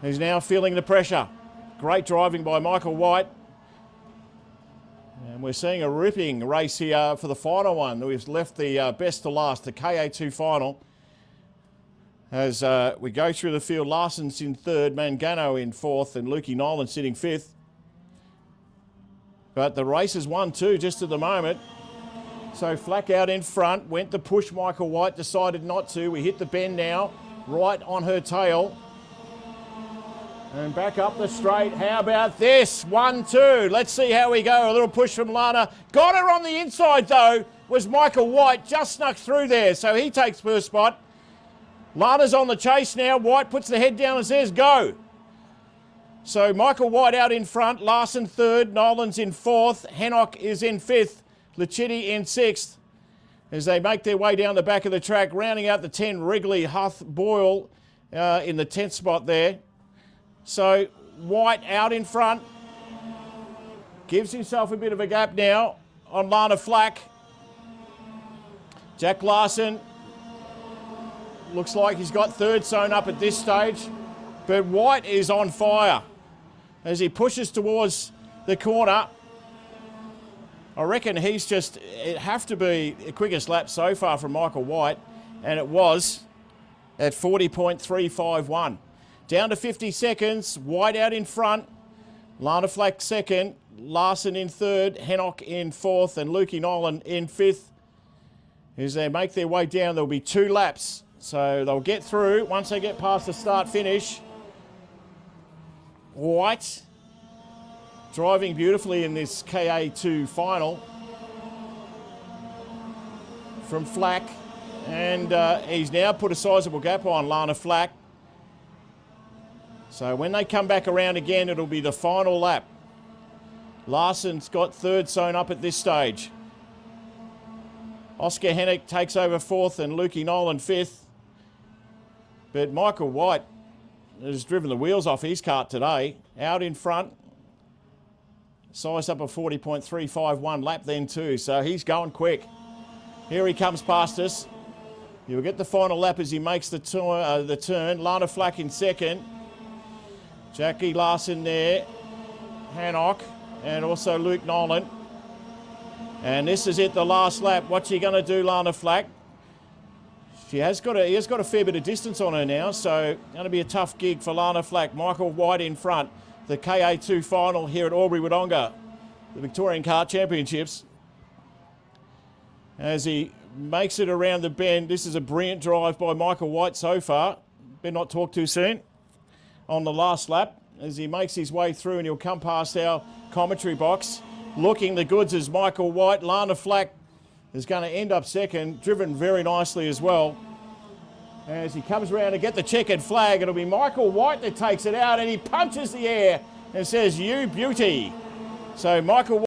who's now feeling the pressure. Great driving by Michael White. And we're seeing a ripping race here for the final one. We've left the best to last, the KA2 final. As we go through the field, Larson's in third, Mangano in fourth, and Lukey Nolan sitting fifth. But the race is 1-2 just at the moment. So Flack out in front, went to push Michael White, decided not to. We hit the bend now, right on her tail. And back up the straight. How about this? 1-2. Let's see how we go. A little push from Lana. Got her on the inside, though, was Michael White. Just snuck through there, so he takes first spot. Lana's on the chase now. White puts the head down and says, go. So Michael White out in front. Larson third. Nolan's in fourth. Hennock is in fifth. Lichidi in sixth. As they make their way down the back of the track, rounding out the 10, Wrigley, Huth, Boyle in the 10th spot there. So White out in front, gives himself a bit of a gap now on Lana Flack. Jack Larson looks like he's got third sewn up at this stage, but White is on fire as he pushes towards the corner. I reckon it'd have to be the quickest lap so far from Michael White, and it was at 40.351. Down to 50 seconds, White out in front, Lana Flack second, Larson in third, Hennock in fourth, and Lukey Nolan in fifth. As they make their way down, there'll be 2 laps. So they'll get through once they get past the start-finish. White driving beautifully in this KA2 final from Flack. And he's now put a sizable gap on Lana Flack. So when they come back around again, it'll be the final lap. Larson's got third sewn up at this stage. Oscar Hennick takes over fourth and Lukey Nolan fifth. But Michael White has driven the wheels off his kart today. Out in front. Sized up a 40.351 lap then too. So he's going quick. Here he comes past us. You'll get the final lap as he makes the turn. Lana Flack in second. Jackie Larson there, Hannock, and also Luke Nolan. And this is it, the last lap. What's she going to do, Lana Flack? He has got a fair bit of distance on her now, so going to be a tough gig for Lana Flack. Michael White in front. The KA2 final here at Albury Wodonga, the Victorian Kart Championships. As he makes it around the bend, this is a brilliant drive by Michael White so far. Better not talk too soon. On the last lap, as he makes his way through, and he'll come past our commentary box. Looking the goods is Michael White. Lana Flack is going to end up second, driven very nicely as well. As he comes around to get the checkered flag, it'll be Michael White that takes it out, and he punches the air and says, "You beauty." So Michael